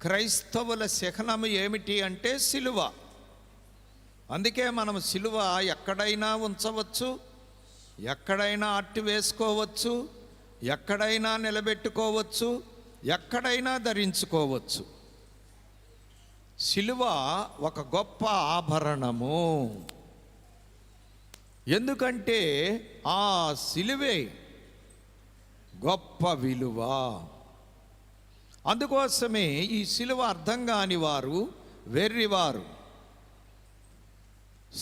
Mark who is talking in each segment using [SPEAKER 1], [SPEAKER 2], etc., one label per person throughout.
[SPEAKER 1] క్రైస్తవుల చిహ్నము ఏమిటి అంటే సిలువ. అందుకే మనం సిలువ ఎక్కడైనా ఉంచవచ్చు, ఎక్కడైనా అట్టి వేసుకోవచ్చు, ఎక్కడైనా నిలబెట్టుకోవచ్చు, ఎక్కడైనా ధరించుకోవచ్చు. సిలువ ఒక గొప్ప ఆభరణము. ఎందుకంటే ఆ సిలువే గొప్ప విలువ. అందుకోసమే ఈ సిలువ అర్థం కాని వారు వెర్రివారు,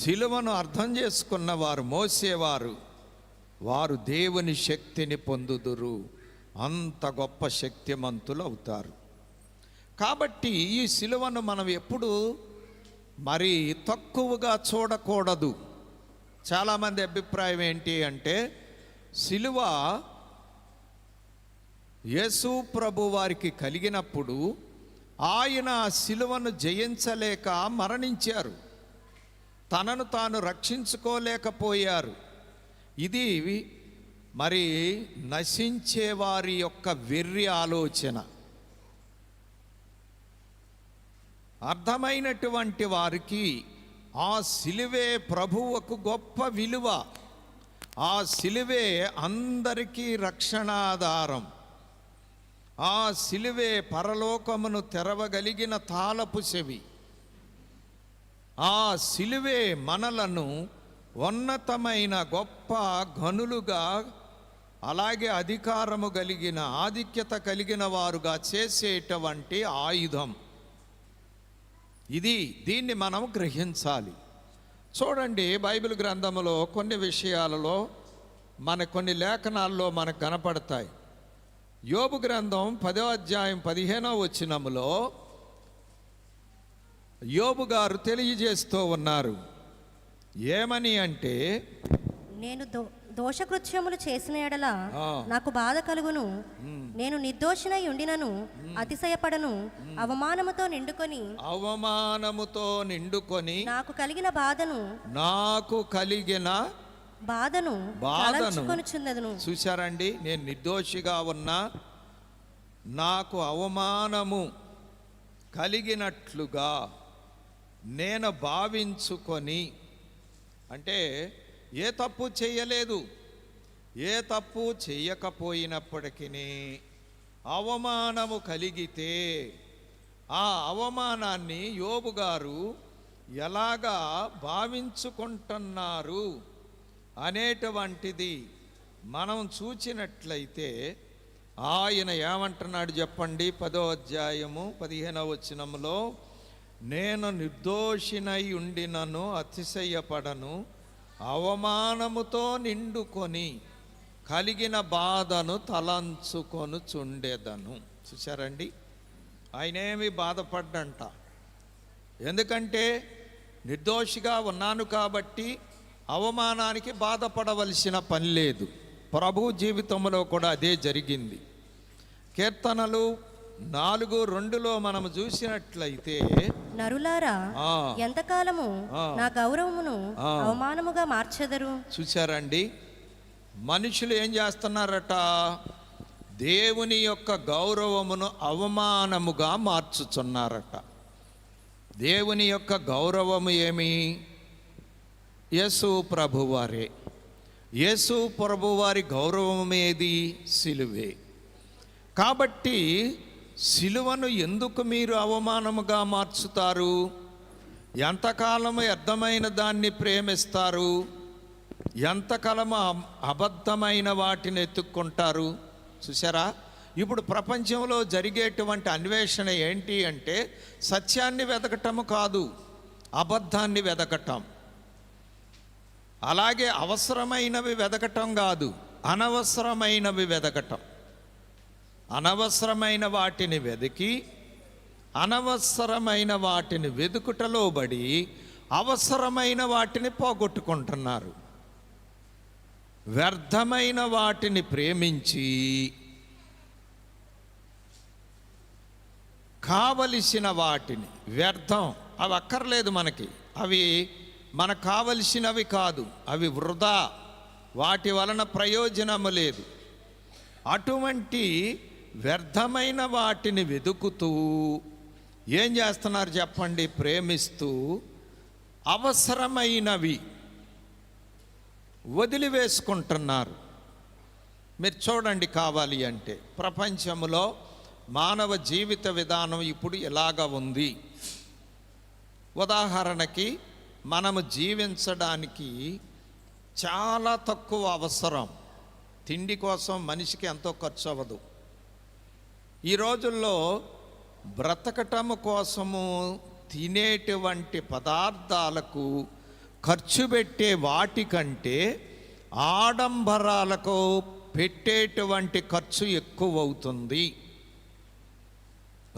[SPEAKER 1] సిలువను అర్థం చేసుకున్నవారు, మోసేవారు, వారు దేవుని శక్తిని పొందుదురు, అంత గొప్ప శక్తిమంతులు అవుతారు. కాబట్టి ఈ సిలువను మనం ఎప్పుడు మరి తక్కువగా చూడకూడదు. చాలామంది అభిప్రాయం ఏంటి అంటే సిలువ యేసు ప్రభు వారికి కలిగినప్పుడు ఆయన సిలువను జయించలేక మరణించారు, తనను తాను రక్షించుకోలేకపోయారు. ఇది మరి నశించే వారి యొక్క వెర్రి ఆలోచన. అర్థమైనటువంటి వారికి ఆ సిలువే ప్రభువుకు గొప్ప విలువ. ఆ సిలువే అందరికీ రక్షణాధారం. ఆ సిలువే పరలోకమును తెరవగలిగిన తాళపు చెవి. ఆ సిలువే మనలను ఉన్నతమైన గొప్ప ఘనులుగా, అలాగే అధికారము కలిగిన, ఆధిక్యత కలిగిన వారుగా చేసేటువంటి ఆయుధం. దీన్ని మనం గ్రహించాలి. చూడండి, బైబిల్ గ్రంథములో కొన్ని విషయాలలో కొన్ని లేఖనాల్లో మనకు కనపడతాయి. యోబు గ్రంథం 10వ అధ్యాయం 15వ వచనములో యోబు గారు తెలియజేస్తూ ఉన్నారు. ఏమని అంటే,
[SPEAKER 2] నేను దోషకృత్యములు చేసిన ఎడల నాకు బాధ కలుగును, నేను నిర్దోషినై ఉండినను అతిశయపడను, అవమానముతో నిండుకొని నాకు కలిగిన బాధను
[SPEAKER 1] చూశారండి. నేను నిర్దోషిగా ఉన్నా, నాకు అవమానము కలిగినట్లుగా నేను భావించుకొని, అంటే ఏ తప్పు చేయలేదు, ఏ తప్పు చేయకపోయినప్పటికీ అవమానము కలిగితే ఆ అవమానాన్ని యోబు గారు ఎలాగా భావించుకుంటున్నారు అనేటువంటిది మనం చూచినట్లయితే ఆయన ఏమంటున్నాడు చెప్పండి. 10వ అధ్యాయము 15వ వచనములో, నేను నిర్దోషినై ఉండినను అతిశయపడను, అవమానముతో నిండుకొని కలిగిన బాధను తలంచుకొనుచుండెదను. చూశారండి, ఆయనేమి బాధపడ్డంట. ఎందుకంటే నిర్దోషిగా ఉన్నాను కాబట్టి అవమానానికి బాధపడవలసిన పని లేదు. ప్రభు జీవితంలో కూడా అదే జరిగింది. కీర్తనలు 4:2లో మనం చూసినట్లయితే,
[SPEAKER 2] నరులారా ఎంతకాలము నా గౌరవమును అవమానముగా మార్చెదరు.
[SPEAKER 1] చూశారండి, మనుషులు ఏం చేస్తున్నారట, దేవుని యొక్క గౌరవమును అవమానముగా మార్చుచున్నారట. దేవుని యొక్క గౌరవము ఏమి? యేసు ప్రభువారే. యేసు ప్రభువారి గౌరవం ఏది? సిలువే. కాబట్టి సిలువను ఎందుకు మీరు అవమానముగా మార్చుతారు? ఎంతకాలము వ్యర్థమైన దాన్ని ప్రేమిస్తారు? ఎంతకాలము అబద్ధమైన వాటిని ఎత్తుక్కుంటారు? చూసారా, ఇప్పుడు ప్రపంచంలో జరిగేటువంటి అన్వేషణ ఏంటి అంటే సత్యాన్ని వెతకటము కాదు, అబద్ధాన్ని వెతకటం. అలాగే అవసరమైనవి వెతకటం కాదు, అనవసరమైనవి వెతకటం. అనవసరమైన వాటిని వెతికి, అనవసరమైన వాటిని వెతుకుటలో పడి అవసరమైన వాటిని పోగొట్టుకుంటున్నారు. వ్యర్థమైన వాటిని ప్రేమించి కావలసిన వాటిని, వ్యర్థం, అవి అక్కర్లేదు మనకి, అవి మనకు కావలసినవి కాదు, అవి వృధా, వాటి వలన ప్రయోజనము లేదు. అటువంటి వ్యర్థమైన వాటిని వెతుకుతూ ఏం చేస్తున్నారు చెప్పండి? ప్రేమిస్తూ అవసరమైనవి వదిలివేసుకుంటున్నారు. మీరు చూడండి, కావాలి అంటే ప్రపంచంలో మానవ జీవిత విధానం ఇప్పుడు ఎలాగ ఉంది. ఉదాహరణకి మనము జీవించడానికి చాలా తక్కువ అవసరం. తిండి కోసం మనిషికి ఎంతో ఖర్చు అవ్వదు. ఈ రోజుల్లో బ్రతకటం కోసము తినేటువంటి పదార్థాలకు ఖర్చు పెట్టే వాటికంటే ఆడంబరాలకు పెట్టేటువంటి ఖర్చు ఎక్కువ అవుతుంది.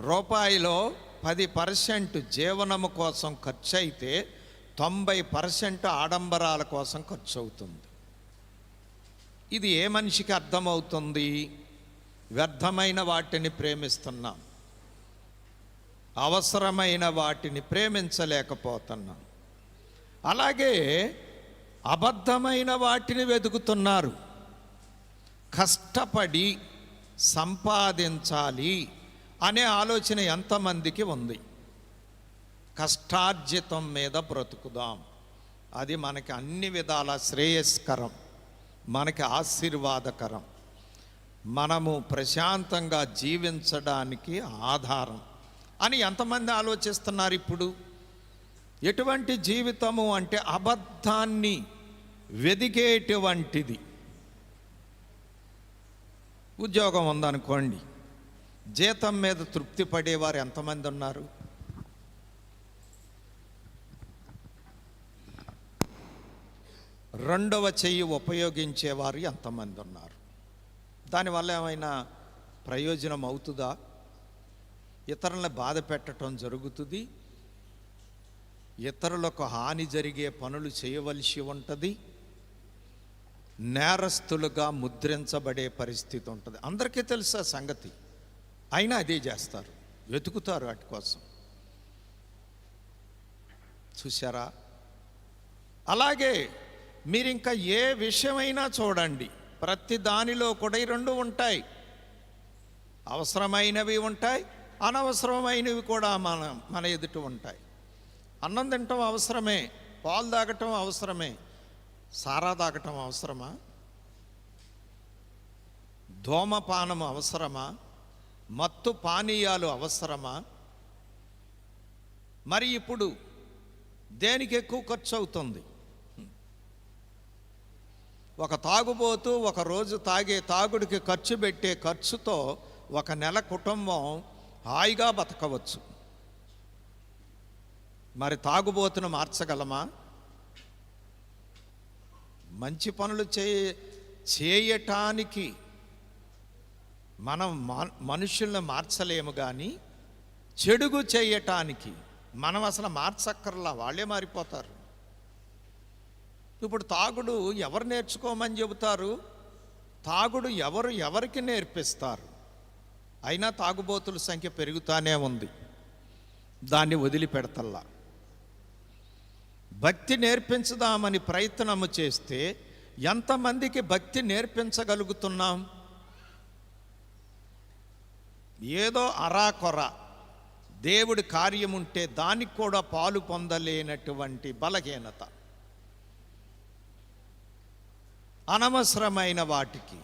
[SPEAKER 1] రూపాయిలో 10% జీవనము కోసం ఖర్చు అయితే 90% ఆడంబరాల కోసం ఖర్చు అవుతుంది. ఇది ఏ మనిషికి అర్థమవుతుంది? వ్యర్థమైన వాటిని ప్రేమిస్తున్నాం, అవసరమైన వాటిని ప్రేమించలేకపోతున్నాం. అలాగే అబద్ధమైన వాటిని వెతుకుతున్నారు. కష్టపడి సంపాదించాలి అనే ఆలోచన ఎంతమందికి ఉంది? కష్టార్జితం మీద బ్రతుకుదాం, అది మనకి అన్ని విధాల శ్రేయస్కరం, మనకి ఆశీర్వాదకరం, మనము ప్రశాంతంగా జీవించడానికి ఆధారం అని ఎంతమంది ఆలోచిస్తున్నారు ఇప్పుడు? ఎటువంటి జీవితము అంటే అబద్ధాన్ని వెదికేటువంటిది. ఉద్యోగం ఉందనుకోండి, జీతం మీద తృప్తి పడేవారు ఎంతమంది ఉన్నారు? రెండవ చెయ్యి ఉపయోగించేవారు ఎంతమంది ఉన్నారు? దానివల్ల ఏమైనా ప్రయోజనం అవుతుందా? ఇతరులను బాధ పెట్టడం జరుగుతుంది, ఇతరులకు హాని జరిగే పనులు చేయవలసి ఉంటుంది, నేరస్తులుగా ముద్రించబడే పరిస్థితి ఉంటుంది. అందరికీ తెలుసా సంగతి, అయినా అదే చేస్తారు, వెతుకుతారు వాటి కోసం. చూసారా? అలాగే మీరు ఇంకా ఏ విషయమైనా చూడండి, ప్రతి దానిలో కూడా ఈ రెండు ఉంటాయి. అవసరమైనవి ఉంటాయి, అనవసరమైనవి కూడా మన ఎదుట ఉంటాయి. అన్నం తినటం అవసరమే, పాలు తాగటం అవసరమే, సారా తాగటం అవసరమా? ధూమపానం అవసరమా? మత్తు పానీయాలు అవసరమా? మరి ఇప్పుడు దేనికి ఎక్కువ ఖర్చు అవుతుంది? ఒక తాగుబోతూ ఒక రోజు తాగే తాగుడికి ఖర్చు పెట్టే ఖర్చుతో ఒక నెల కుటుంబం హాయిగా బతకవచ్చు. మరి తాగుబోతును మార్చగలమా? మంచి పనులు చేయటానికి మనం మనుషులను మార్చలేము, కానీ చెడుగు చేయటానికి మనం అసలు మార్చక్కర్లా, వాళ్ళే మారిపోతారు. ఇప్పుడు తాగుడు ఎవరు నేర్చుకోమని చెబుతారు? తాగుడు ఎవరికి నేర్పిస్తారు? అయినా తాగుబోతుల సంఖ్య పెరుగుతానే ఉంది, దాన్ని వదిలిపెడతల్లా. భక్తి నేర్పించుదామని ప్రయత్నము చేస్తే ఎంతమందికి భక్తి నేర్పించగలుగుతున్నాం? ఏదో అరాకొర దేవుడి కార్యం ఉంటే దానికి కూడా పాలు పొందలేనటువంటి బలహీనత. అనవసరమైన వాటికి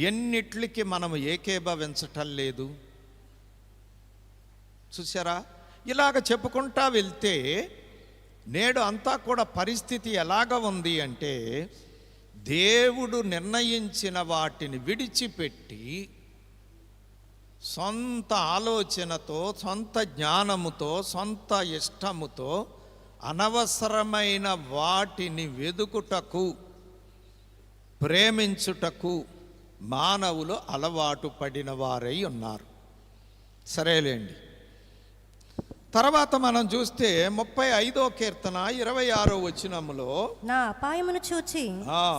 [SPEAKER 1] ఎన్నిట్లకి మనము ఏకీభవించటం లేదు. చూసారా? ఇలాగ చెప్పుకుంటా వెళ్తే నేడు అంతా కూడా పరిస్థితి ఎలాగ ఉంది అంటే, దేవుడు నిర్ణయించిన వాటిని విడిచిపెట్టి సొంత ఆలోచనతో, సొంత జ్ఞానముతో, సొంత ఇష్టముతో అనవసరమైన వాటిని వెదుకుటకు, ప్రేమించుటకు మానవులు అలవాటు పడిన వారై ఉన్నారు. సరేలేండి. తర్వాత మనం చూస్తే 35వ కీర్తన 26వ వచనములో,
[SPEAKER 2] నా అపాయమును చూచి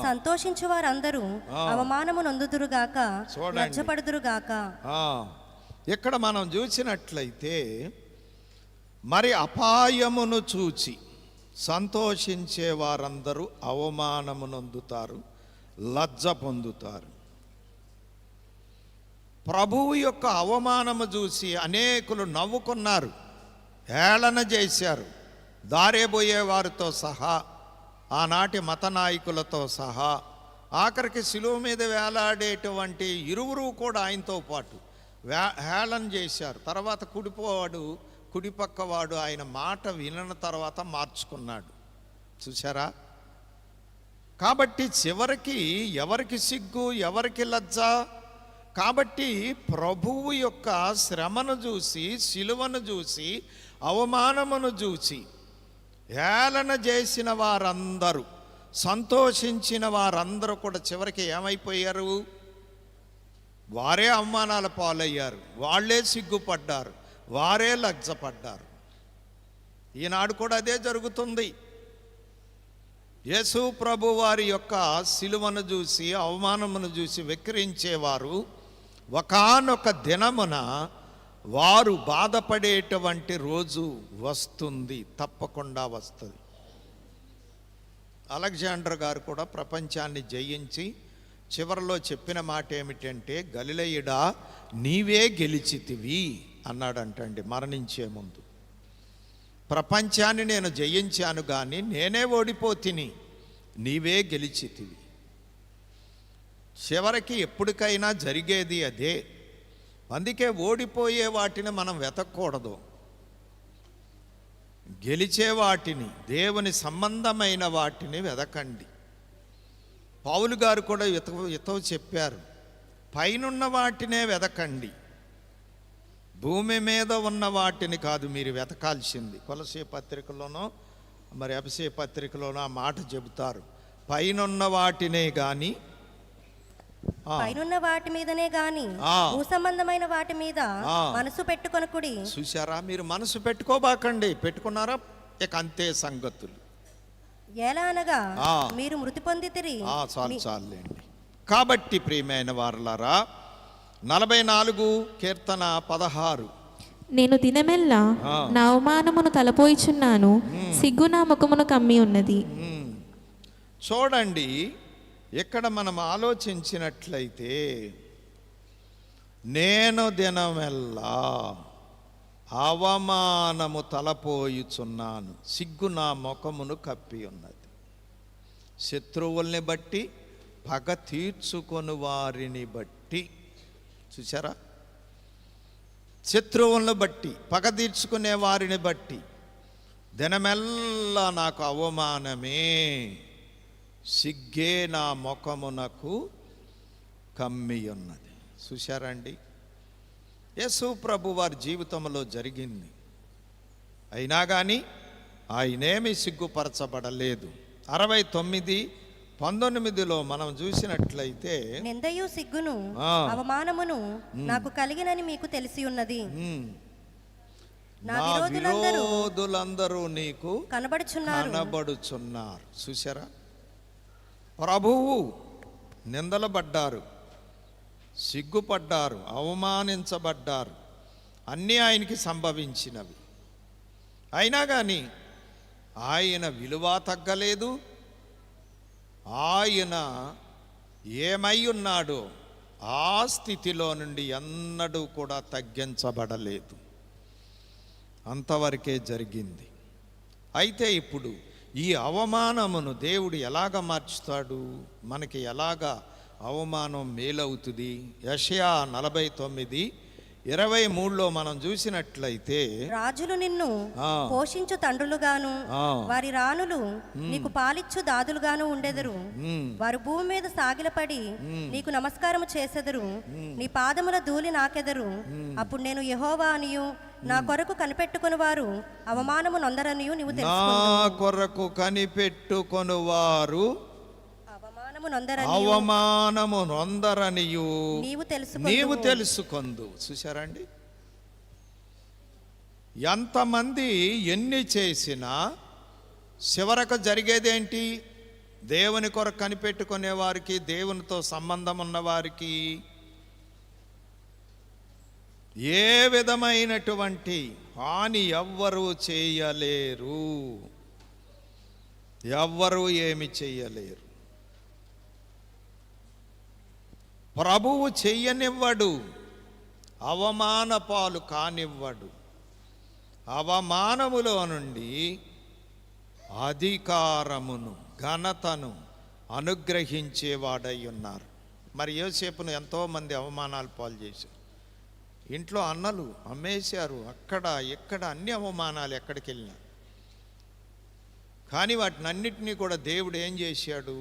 [SPEAKER 2] సంతోషించు వారందరూ అవమానము నొందుదురుగాక, లజ్జపడుదురుగాక.
[SPEAKER 1] ఇక్కడ మనం చూసినట్లయితే మరి అపాయమును చూచి సంతోషించే వారందరూ అవమానము నొందుతారు, లజ్జ పొందుతారు. ప్రభువు యొక్క అవమానము చూసి అనేకులు నవ్వుకున్నారు, హేళన చేశారు. దారేబోయే వారితో సహా, ఆనాటి మత నాయకులతో సహా, ఆఖరికి శిలువ మీద వేలాడేటువంటి ఇరువురు కూడా ఆయనతో పాటు హేళన చేశారు. తర్వాత కుడిపక్కవాడు ఆయన మాట వినిన తర్వాత మార్చుకున్నాడు. చూసారా? కాబట్టి చివరికి ఎవరికి సిగ్గు, ఎవరికి లజ్జ? కాబట్టి ప్రభువు యొక్క శ్రమను చూసి, శిలువను చూసి, అవమానమును చూసి హేళన చేసిన వారందరూ, సంతోషించిన వారందరూ కూడా చివరికి ఏమైపోయారు? వారే అవమానాల పాలయ్యారు, వాళ్ళే సిగ్గుపడ్డారు, వారే లజ్జపడ్డారు. ఈనాడు కూడా అదే జరుగుతుంది. యేసు ప్రభు వారి యొక్క శిలువను చూసి, అవమానమును చూసి వెక్కిరించేవారు ఒకానొక దినమున వారు బాధపడేటువంటి రోజు వస్తుంది, తప్పకుండా వస్తుంది. అలెగ్జాండర్ గారు కూడా ప్రపంచాన్ని జయించి చివరిలో చెప్పిన మాట ఏమిటంటే, గలిలయుడా నీవే గెలిచితివి అన్నాడంటండి మరణించే ముందు. ప్రపంచాన్ని నేను జయించాను కానీ నేనే ఓడిపోతిని, నీవే గెలిచితివి. చివరికి ఎప్పటికైనా జరిగేది అదే. అందుకే ఓడిపోయే వాటిని మనం వెతకూడదు, గెలిచే వాటిని, దేవుని సంబంధమైన వాటిని వెతకండి. పౌలు గారు కూడా ఇతవు చెప్పారు, పైనున్న వాటినే వెతకండి, భూమి మీద ఉన్న వాటిని కాదు మీరు వెతకాల్సింది. కొలసీ పత్రికలోనో మరి ఎఫెసీ పత్రికలోనో ఆ మాట చెబుతారు, పైనున్న వాటినే గాని,
[SPEAKER 2] పైనున్న వాటి మీదనే గాని భూ సంబంధమైన వాటి మీద మనసు పెట్టుకొనకుడి.
[SPEAKER 1] చూసారా? మీరు మనసు పెట్టుకోబాకండి, పెట్టుకున్నారా ఇక అంతే సంగతులు.
[SPEAKER 2] ఎలా అనగా మీరు మృతి పొందితిరి.
[SPEAKER 1] చాలండి. కాబట్టి ప్రియమైన వారలారా, 44 కీర్తన 16,
[SPEAKER 3] నేను దినమెల్లా నా అవమానమును తలపోయిచున్నాను, సిగ్గు నా ముఖమును కమ్మి ఉన్నది.
[SPEAKER 1] చూడండి, ఇక్కడ మనం ఆలోచించినట్లయితే, నేను దినమెల్లా అవమానము తలపోయుచున్నాను, సిగ్గు నా ముఖమును కప్పి ఉన్నది. శత్రువుల్ని బట్టి, పగ తీర్చుకొని వారిని బట్టి. చూసారా? శత్రువులను బట్టి, పగ తీర్చుకునే వారిని బట్టి దినమెల్లా నాకు అవమానమే, సిగ్గే నా ముఖమునకు కమ్మి ఉన్నది. చూశారండి? యేసు ప్రభు వారి జీవితంలో జరిగింది. అయినా కానీ ఆయనేమి సిగ్గుపరచబడలేదు. 69:19 మనం చూసినట్లయితే,
[SPEAKER 2] నిందయు సిగ్గును అవమానమును నాకు కలిగినని మీకు తెలిసి ఉన్నది,
[SPEAKER 1] నా విరోధులందరూ నీకు
[SPEAKER 2] కనబడుచున్నారు.
[SPEAKER 1] చూసారా? ప్రభువు నిందలబడ్డారు, సిగ్గుపడ్డారు, అవమానించబడ్డారు, అన్నీ ఆయనకి సంభవించినవి. అయినా కానీ ఆయన విలువ తగ్గలేదు. ఆయన ఏమై ఉన్నాడో ఆ స్థితిలో నుండి ఎన్నడూ కూడా తగ్గించబడలేదు. అంతవరకే జరిగింది. అయితే ఇప్పుడు ఈ అవమానమును దేవుడు ఎలాగ మార్చుతాడు? మనకి ఎలాగ అవమానం మేలవుతుంది? యెషయా 49:23 మనం చూసినట్లయితే,
[SPEAKER 2] రాజులు నిన్ను పోషించు తండ్రులుగాను, వారి రాణులు నీకు పాలిచ్చు దాదులుగాను ఉండెదరు. వారు భూమి మీద సాగిలపడి నీకు నమస్కారము చేసెదరు, నీ పాదముల ధూళి నాకెదరు. అప్పుడు నేను యెహోవా అనియు, నా కొరకు కనిపెట్టుకుని వారు అవమానము నొందరనియు నీవు తెలుసుకొందువు.
[SPEAKER 1] నా కొరకు కనిపెట్టుకొని వారు అవమానము నొందరనియు నీవు తెలుసుకొందు. చూశారండి? ఎంతమంది ఎన్ని చేసినా చివరకు జరిగేదేంటి? దేవుని కొరకు కనిపెట్టుకునే వారికి, దేవునితో సంబంధం ఉన్నవారికి ఏ విధమైనటువంటి హాని ఎవ్వరూ చేయలేరు, ఎవ్వరూ ఏమి చెయ్యలేరు. ప్రభువు చెయ్యనివ్వడు. అవమాన పాలు కానివ్వడు. అవమానములో నుండి అధికారమును ఘనతను అనుగ్రహించేవాడై ఉన్నారు. మరి యోసేపును ఎంతోమంది అవమానాలు పాలు చేశారు. ఇంట్లో అన్నలు అమ్మేశారు, అక్కడ ఎక్కడ అన్ని అవమానాలు ఎక్కడికి వెళ్ళినా. కానీ వాటిని అన్నిటినీ కూడా దేవుడు ఏం చేశాడు?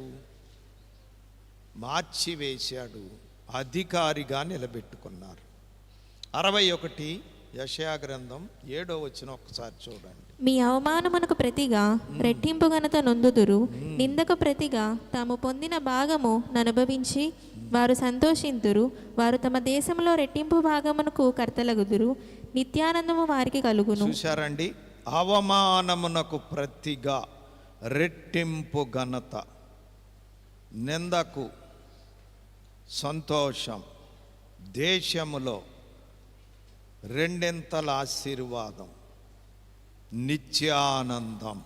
[SPEAKER 1] మార్చివేశాడు, అధికారిగా నిలబెట్టుకున్నారు. 61 యెషయా గ్రంథం 7వ వచనం ఒకసారి చూడండి.
[SPEAKER 3] మీ అవమానమునకు ప్రతిగా రెట్టింపు ఘనత నొందుదురు, నిందకు ప్రతిగా తాము పొందిన భాగము ననుభవించి వారు సంతోషింతురు. వారు తమ దేశంలో రెట్టింపు భాగమునకు కర్తలగుదురు, నిత్యానందము వారికి కలుగును.
[SPEAKER 1] చూశారండి, అవమానమునకు ప్రతిగా రెట్టింపు ఘనత, నిందకు సంతోషం, దేశములో రెండింతల ఆశీర్వాదం, నిత్యానందం.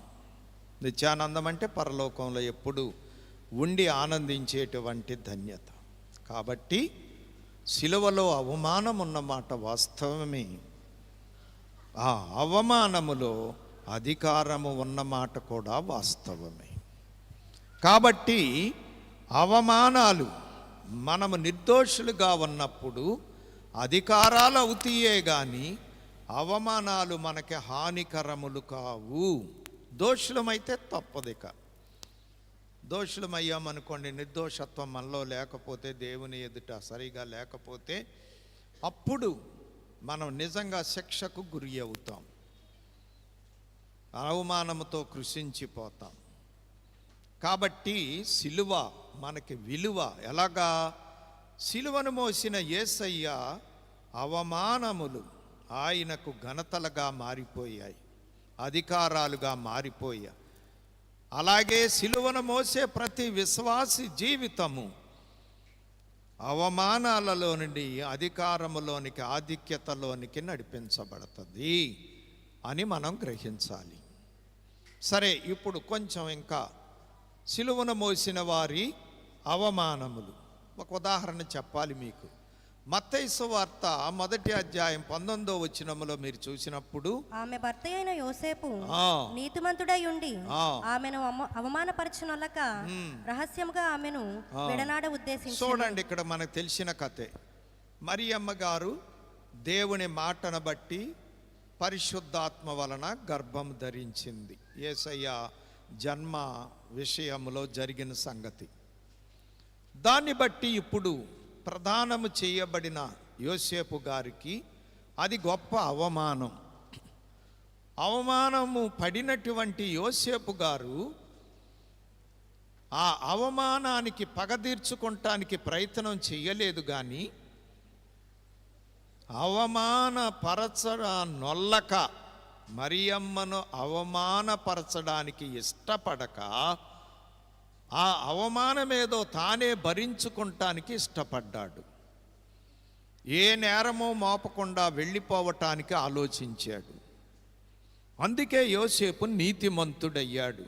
[SPEAKER 1] నిత్యానందం అంటే పరలోకంలో ఎప్పుడు ఉండి ఆనందించేటువంటి ధన్యత. కాబట్టి సిలువలో అవమానం ఉన్నమాట వాస్తవమే, ఆ అవమానములో అధికారము ఉన్నమాట కూడా వాస్తవమే. కాబట్టి అవమానాలు, మనము నిర్దోషులుగా ఉన్నప్పుడు అధికారాలు అవుతాయే కానీ అవమానాలు మనకి హానికరములు కావు. దోషులమైతే తప్పదిక. దోషులమయ్యామనుకోండి, నిర్దోషత్వం మనలో లేకపోతే, దేవుని ఎదుట సరిగా లేకపోతే, అప్పుడు మనం నిజంగా శిక్షకు గురి అవుతాం, అవమానముతో కృషించిపోతాం. కాబట్టి సిలువ మనకి విలువ. ఎలాగా? సిలువను మోసిన యేసయ్య అవమానములు ఆయనకు ఘనతలుగా మారిపోయాయి, అధికారాలుగా మారిపోయాయి. అలాగే సిలువను మోసే ప్రతి విశ్వాసి జీవితము అవమానాలలో నుండి అధికారములోనికి, ఆధిక్యతలోనికి నడిపించబడుతుంది అని మనం గ్రహించాలి. సరే, ఇప్పుడు కొంచెం ఇంకా సిలువను మోసిన వారి అవమానములు ఒక ఉదాహరణ చెప్పాలి మీకు. మత్తయి సువార్త 1వ అధ్యాయం 19వ వచనములో మీరు చూసినప్పుడు,
[SPEAKER 2] ఆమె భర్త అయిన యోసేపు నీతిమంతుడై ఉండి ఆమెను అవమానపరచునొల్లక రహస్యముగా ఆమెను విడనాడ ఉద్దేశించి. చూడండి, ఇక్కడ మనకు తెలిసిన కథే. మరియమ్మ గారు దేవుని మాటను బట్టి పరిశుద్ధాత్మ వలన గర్భం ధరించింది. యేసయ్య జన్మ విషయంలో జరిగిన సంగతి. దాన్ని బట్టి ఇప్పుడు ప్రదానము చేయబడిన యోసేపు గారికి అది గొప్ప అవమానం. అవమానము పడినటువంటి యోసేపు గారు ఆ అవమానానికి పగ తీర్చుకోవటానికి ప్రయత్నం చేయలేదు, కానీ అవమానపరచనొల్లక, మరియమ్మను అవమానపరచడానికి ఇష్టపడక, ఆ అవమానమేదో తానే భరించుకుంటానికి ఇష్టపడ్డాడు. ఏ నేరమో మోపకుండా వెళ్ళిపోవటానికి ఆలోచించాడు. అందుకే యోసేపు నీతిమంతుడయ్యాడు,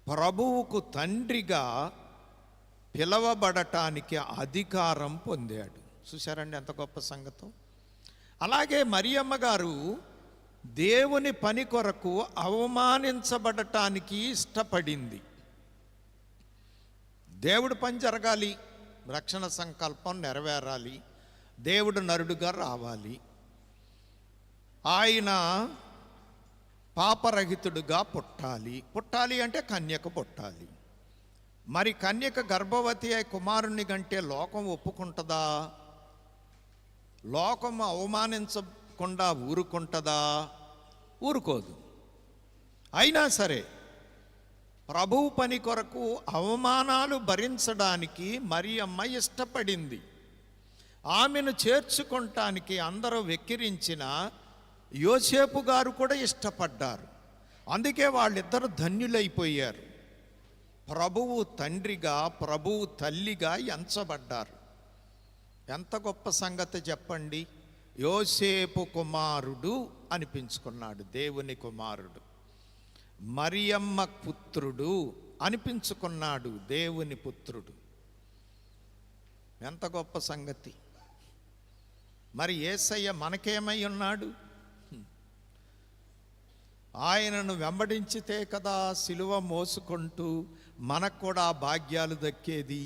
[SPEAKER 2] ప్రభువుకు తండ్రిగా పిలవబడటానికి అధికారం పొందాడు. చూశారండి ఎంత గొప్ప సంగతం. అలాగే మరియమ్మ గారు దేవుని పని కొరకు అవమానించబడటానికి ఇష్టపడింది. దేవుడు పని జరగాలి, రక్షణ సంకల్పం నెరవేరాలి, దేవుడు నరుడుగా రావాలి, ఆయన పాపరహితుడుగా పుట్టాలి అంటే కన్యక పుట్టాలి. మరి కన్యక గర్భవతి అయి కుమారుని కంటే లోకం ఒప్పుకుంటుందా? లోకం అవమానించకుండా ఊరుకుంటుందా? ఊరుకోదు. అయినా సరే ప్రభువు పని కొరకు అవమానాలు భరించడానికి మరియమ్మ ఇష్టపడింది. ఆమెను చేర్చుకోవటానికి అందరూ వెక్కిరించిన యోసేపు గారు కూడా ఇష్టపడ్డారు. అందుకే వాళ్ళిద్దరు ధన్యులైపోయారు. ప్రభువు తండ్రిగా, ప్రభువు తల్లిగా ఎంచబడ్డారు. ఎంత గొప్ప సంగతి చెప్పండి. యోసేపు కుమారుడు అనిపించుకున్నాడు, దేవుని కుమారుడు. మరియమ్మ పుత్రుడు అనిపించుకున్నాడు, దేవుని పుత్రుడు. ఎంత గొప్ప సంగతి.
[SPEAKER 1] మరి యేసయ్య మనకేమై ఉన్నాడు? ఆయనను వెంబడించితే కదా సిలువ మోసుకుంటూ మనకు కూడా ఆ భాగ్యాలు దక్కేది.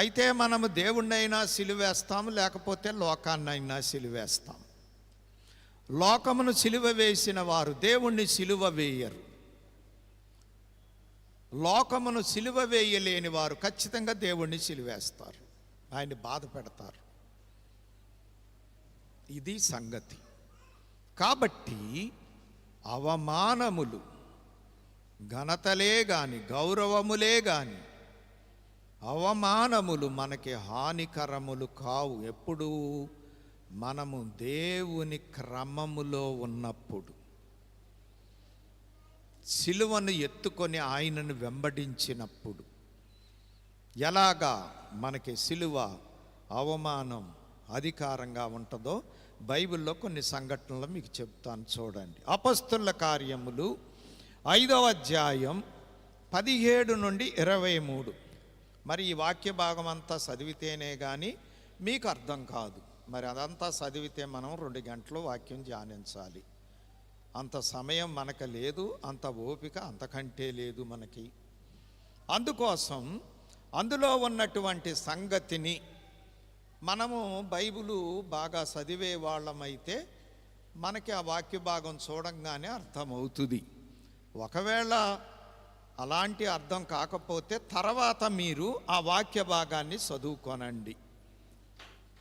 [SPEAKER 1] అయితే మనము దేవుణ్ణైనా సిలువేస్తాం, లేకపోతే లోకాన్నైనా సిలువేస్తాం. లోకమును సిలువ వేసిన వారు దేవుణ్ణి సిలువ వేయరు. లోకమును సిలువ వేయలేని వారు ఖచ్చితంగా దేవుణ్ణి సిలువేస్తారు, ఆయన్ని బాధ పెడతారు. ఇది సంగతి. కాబట్టి అవమానములు, ఘనతలే గాని, గౌరవములే గాని, అవమానములు మనకి హానికరములు కావు. ఎప్పుడు మనము దేవుని క్రమములో ఉన్నప్పుడు, సిలువను ఎత్తుకొని ఆయనను వెంబడించినప్పుడు. ఎలాగా మనకి సిలువ అవమానం అధికారంగా ఉంటుందో బైబిల్లో కొన్ని సంఘటనలు మీకు చెప్తాను, చూడండి. అపొస్తలుల కార్యములు 5వ అధ్యాయం 17 నుండి 23. మరి ఈ వాక్య భాగం అంతా చదివితేనే కానీ మీకు అర్థం కాదు. మరి అదంతా చదివితే మనం 2 గంటలు వాక్యం ధ్యానించాలి. అంత సమయం మనకు లేదు, అంత ఓపిక అంతకంటే లేదు మనకి. అందుకోసం అందులో ఉన్నటువంటి సంగతిని మనము బైబిలు బాగా చదివే వాళ్ళమైతే మనకి ఆ వాక్య భాగం చూడంగానే అర్థమవుతుంది. ఒకవేళ అలాంటి అర్థం కాకపోతే తర్వాత మీరు ఆ వాక్య భాగాన్ని చదువుకోనండి.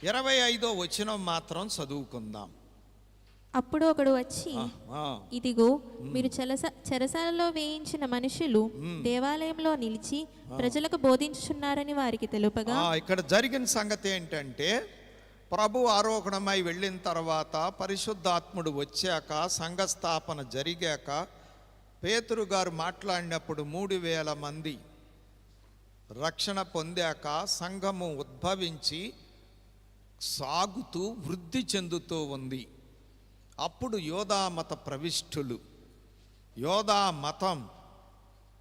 [SPEAKER 1] 25వ వచనం మాత్రం చదువుకుందాం.
[SPEAKER 3] అప్పుడు ఒకడు వచ్చి, ఇదిగో మీరు చెరసాలలో వేయించిన మనుషులు దేవాలయంలో నిలిచి ప్రజలకు బోధించుచున్నారని వారికి తెలుపగా.
[SPEAKER 1] ఇక్కడ జరిగిన సంగతి ఏంటంటే, ప్రభు ఆరోహణమై వెళ్ళిన తర్వాత పరిశుద్ధాత్ముడు వచ్చాక, సంఘస్థాపన జరిగాక, పేతురు గారు మాట్లాడినప్పుడు 3000 మంది రక్షణ పొందాక, సంఘము ఉద్భవించి సాగుతూ వృద్ధి చెందుతూ ఉంది. అప్పుడు యోధా మత ప్రవిష్టులు, యోధా మతం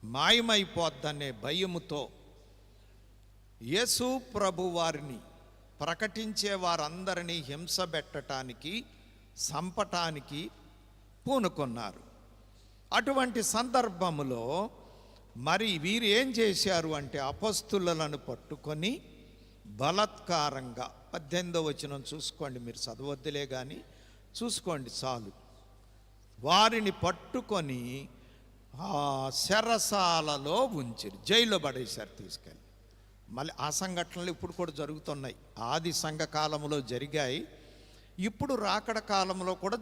[SPEAKER 1] మాయమైపోద్దనే భయముతో యేసు ప్రభు వారిని ప్రకటించే వారందరినీ హింస పెట్టడానికి, సంపటానికి పూనుకున్నారు. అటువంటి సందర్భములో మరి వీరు ఏం చేశారు అంటే, అపొస్తలులను పట్టుకొని బలాత్కారంగా, 18వ వచనం చూసుకోండి, మీరు చదవద్దులే కానీ చూసుకోండి చాలు. వారిని పట్టుకొని చెరసాలలో ఉంచారు, జైల్లో పడేశారు తీసుకెళ్ళి. మళ్ళీ ఆ సంఘటనలు ఇప్పుడు కూడా జరుగుతున్నాయి. ఆది సంఘ కాలంలో జరిగాయి, ఇప్పుడు రాకడ కాలంలో కూడా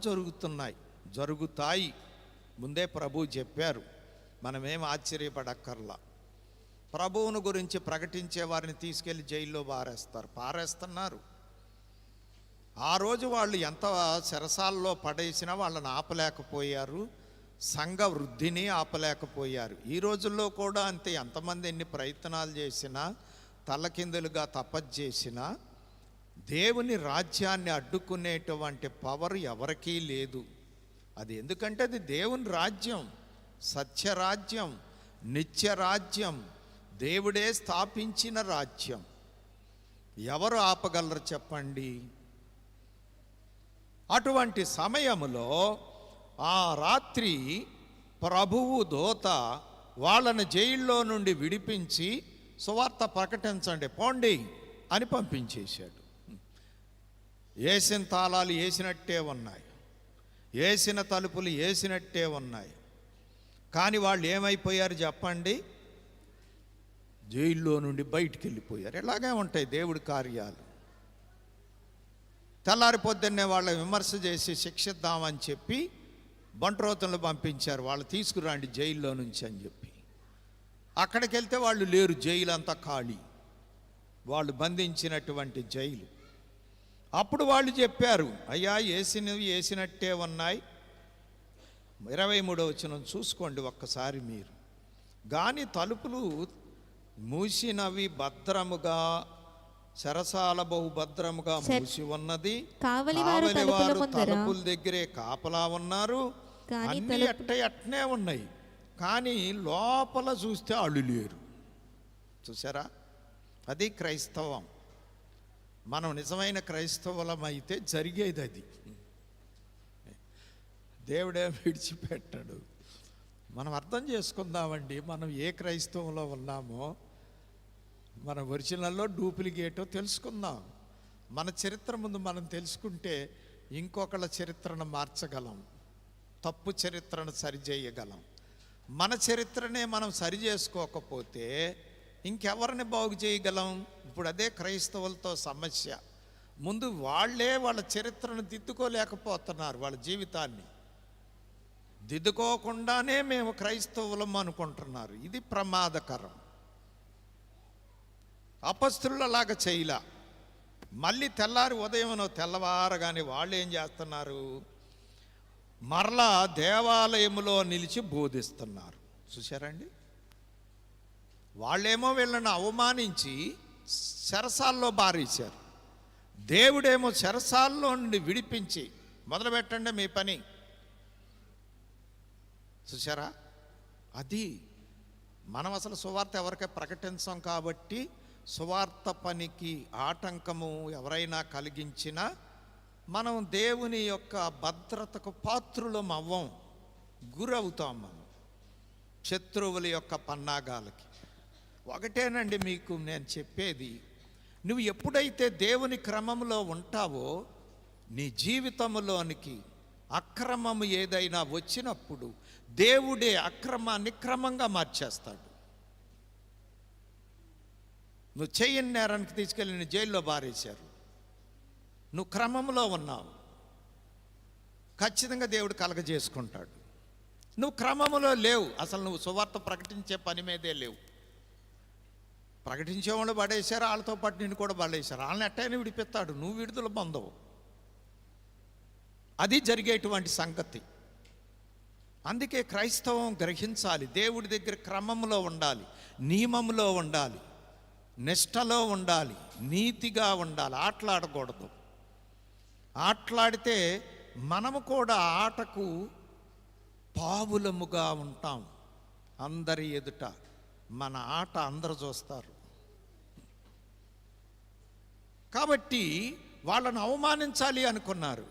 [SPEAKER 1] జరుగుతాయి. ముందే ప్రభు చెప్పారు, మనమేం ఆశ్చర్యపడక్కర్లా. ప్రభువును గురించి ప్రకటించే వారిని తీసుకెళ్ళి జైల్లో పారేస్తున్నారు. ఆ రోజు వాళ్ళు ఎంత చెరసాల్లో పడేసినా వాళ్ళని ఆపలేకపోయారు, సంఘ వృద్ధిని ఆపలేకపోయారు. ఈ రోజుల్లో కూడా అంతే, ఎంతమంది ఎన్ని ప్రయత్నాలు చేసినా, తల్లకిందులుగా తపస్చేసినా దేవుని రాజ్యాన్ని అడ్డుకునేటువంటి పవర్ ఎవరికీ లేదు. అది ఎందుకంటే అది దేవుని రాజ్యం, సత్యరాజ్యం, నిత్యరాజ్యం, దేవుడే స్థాపించిన రాజ్యం. ఎవరు ఆపగలరు చెప్పండి? అటువంటి సమయములో ఆ రాత్రి ప్రభువు దూత వాళ్ళని జైల్లో నుండి విడిపించి, సువార్త ప్రకటించండి పోండి అని పంపించేశాడు. వేసిన తాళాలు వేసినట్టే ఉన్నాయి, వేసిన తలుపులు వేసినట్టే ఉన్నాయి. కానీ వాళ్ళు ఏమైపోయారు చెప్పండి? జైల్లో నుండి బయటికి వెళ్ళిపోయారు. ఇలాగే ఉంటాయి దేవుడి కార్యాలు. తెల్లారి పొద్దున్నే వాళ్ళ విమర్శ చేసి శిక్షిద్దామని చెప్పి బంట్రోతులను పంపించారు, వాళ్ళు తీసుకురండి జైల్లో నుంచి అని చెప్పి. అక్కడికి వెళ్తే వాళ్ళు లేరు, జైలు అంతా ఖాళీ, వాళ్ళు బంధించినటువంటి జైలు. అప్పుడు వాళ్ళు చెప్పారు, అయ్యా వేసినవి వేసినట్టే ఉన్నాయి. 23వ వచనం చూసుకోండి ఒక్కసారి మీరు. గాని తలుపులు మూసినవి భద్రముగా, చెరసాల బహుభద్రముగా మూసి ఉన్నది, కావలివారు తలుపుల దగ్గరే కాపలా ఉన్నారు, అన్నీ అట్నే ఉన్నాయి. కానీ లోపల చూస్తే అళ్ళు లేరు. చూసారా? అది క్రైస్తవం. మనం నిజమైన క్రైస్తవులమైతే జరిగేది అది. దేవుడే విడిచిపెట్టాడు. మనం అర్థం చేసుకుందామండి, మనం ఏ క్రైస్తవంలో ఉన్నామో, మన ఒరిజినల్లో డూప్లికేటో తెలుసుకుందాం. మన చరిత్ర ముందు మనం తెలుసుకుంటే ఇంకొకళ్ళ చరిత్రను మార్చగలం, తప్పు చరిత్రను సరిచేయగలం. మన చరిత్రనే మనం సరి చేసుకోకపోతే ఇంకెవరిని బాగు చేయగలం? ఇప్పుడు అదే క్రైస్తవులతో సమస్య. ముందు వాళ్ళే వాళ్ళ చరిత్రను దిద్దుకోలేకపోతున్నారు. వాళ్ళ జీవితాన్ని దిద్దుకోకుండానే మేము క్రైస్తవులం అనుకుంటున్నారు. ఇది ప్రమాదకరం. అపస్తులలాగా చేయలా. మళ్ళీ తెల్లారి ఉదయంలో తెల్లవారగానే వాళ్ళు ఏం చేస్తున్నారు? మరలా దేవాలయంలో నిలిచి బోధిస్తున్నారు. చూశారండి? వాళ్ళేమో వీళ్ళని అవమానించి చెరసాల్లో బారేశారు. దేవుడేమో చెరసాల్లో నుండి విడిపించి మొదలుపెట్టండి మీ పని. చూశారా? అది మనం అసలు సువార్త ఎవరికై ప్రకటించాం కాబట్టి సువార్త పనికి ఆటంకము ఎవరైనా కలిగించినా మనం దేవుని యొక్క భద్రతకు పాత్రులం అవ్వం, గురవుతాం మనం శత్రువుల యొక్క పన్నాగాలకి. ఒకటేనండి మీకు నేను చెప్పేది, నువ్వు ఎప్పుడైతే దేవుని క్రమంలో ఉంటావో నీ జీవితంలోనికి అక్రమము ఏదైనా వచ్చినప్పుడు దేవుడే అక్రమాన్ని క్రమంగా మార్చేస్తాడు. నువ్వు చేయని నేరానికి తీసుకెళ్ళి నేను జైల్లో బారేశారు, నువ్వు క్రమంలో ఉన్నావు, ఖచ్చితంగా దేవుడు కలగజేసుకుంటాడు. నువ్వు క్రమంలో లేవు, అసలు నువ్వు సువార్త ప్రకటించే పని మీదే లేవు. ప్రకటించేవాళ్ళు పడేశారు, వాళ్ళతో పాటు నిన్ను కూడా పడేశారు. వాళ్ళని ఎట్టయినా విడిపిస్తాడు, నువ్వు విడుదల పొందవు. అది జరిగేటువంటి సంగతి. అందుకే క్రైస్తవం గ్రహించాలి, దేవుడి దగ్గర క్రమంలో ఉండాలి, నియమంలో ఉండాలి, నిష్టలో ఉండాలి, నీతిగా ఉండాలి. ఆటలాడకూడదు. ఆటలాడితే మనము కూడా ఆటకు పావులముగా ఉంటాం. అందరి ఎదుట మన ఆట అందరూ చూస్తారు. కాబట్టి వాళ్ళను అవమానించాలి అనుకున్నారు,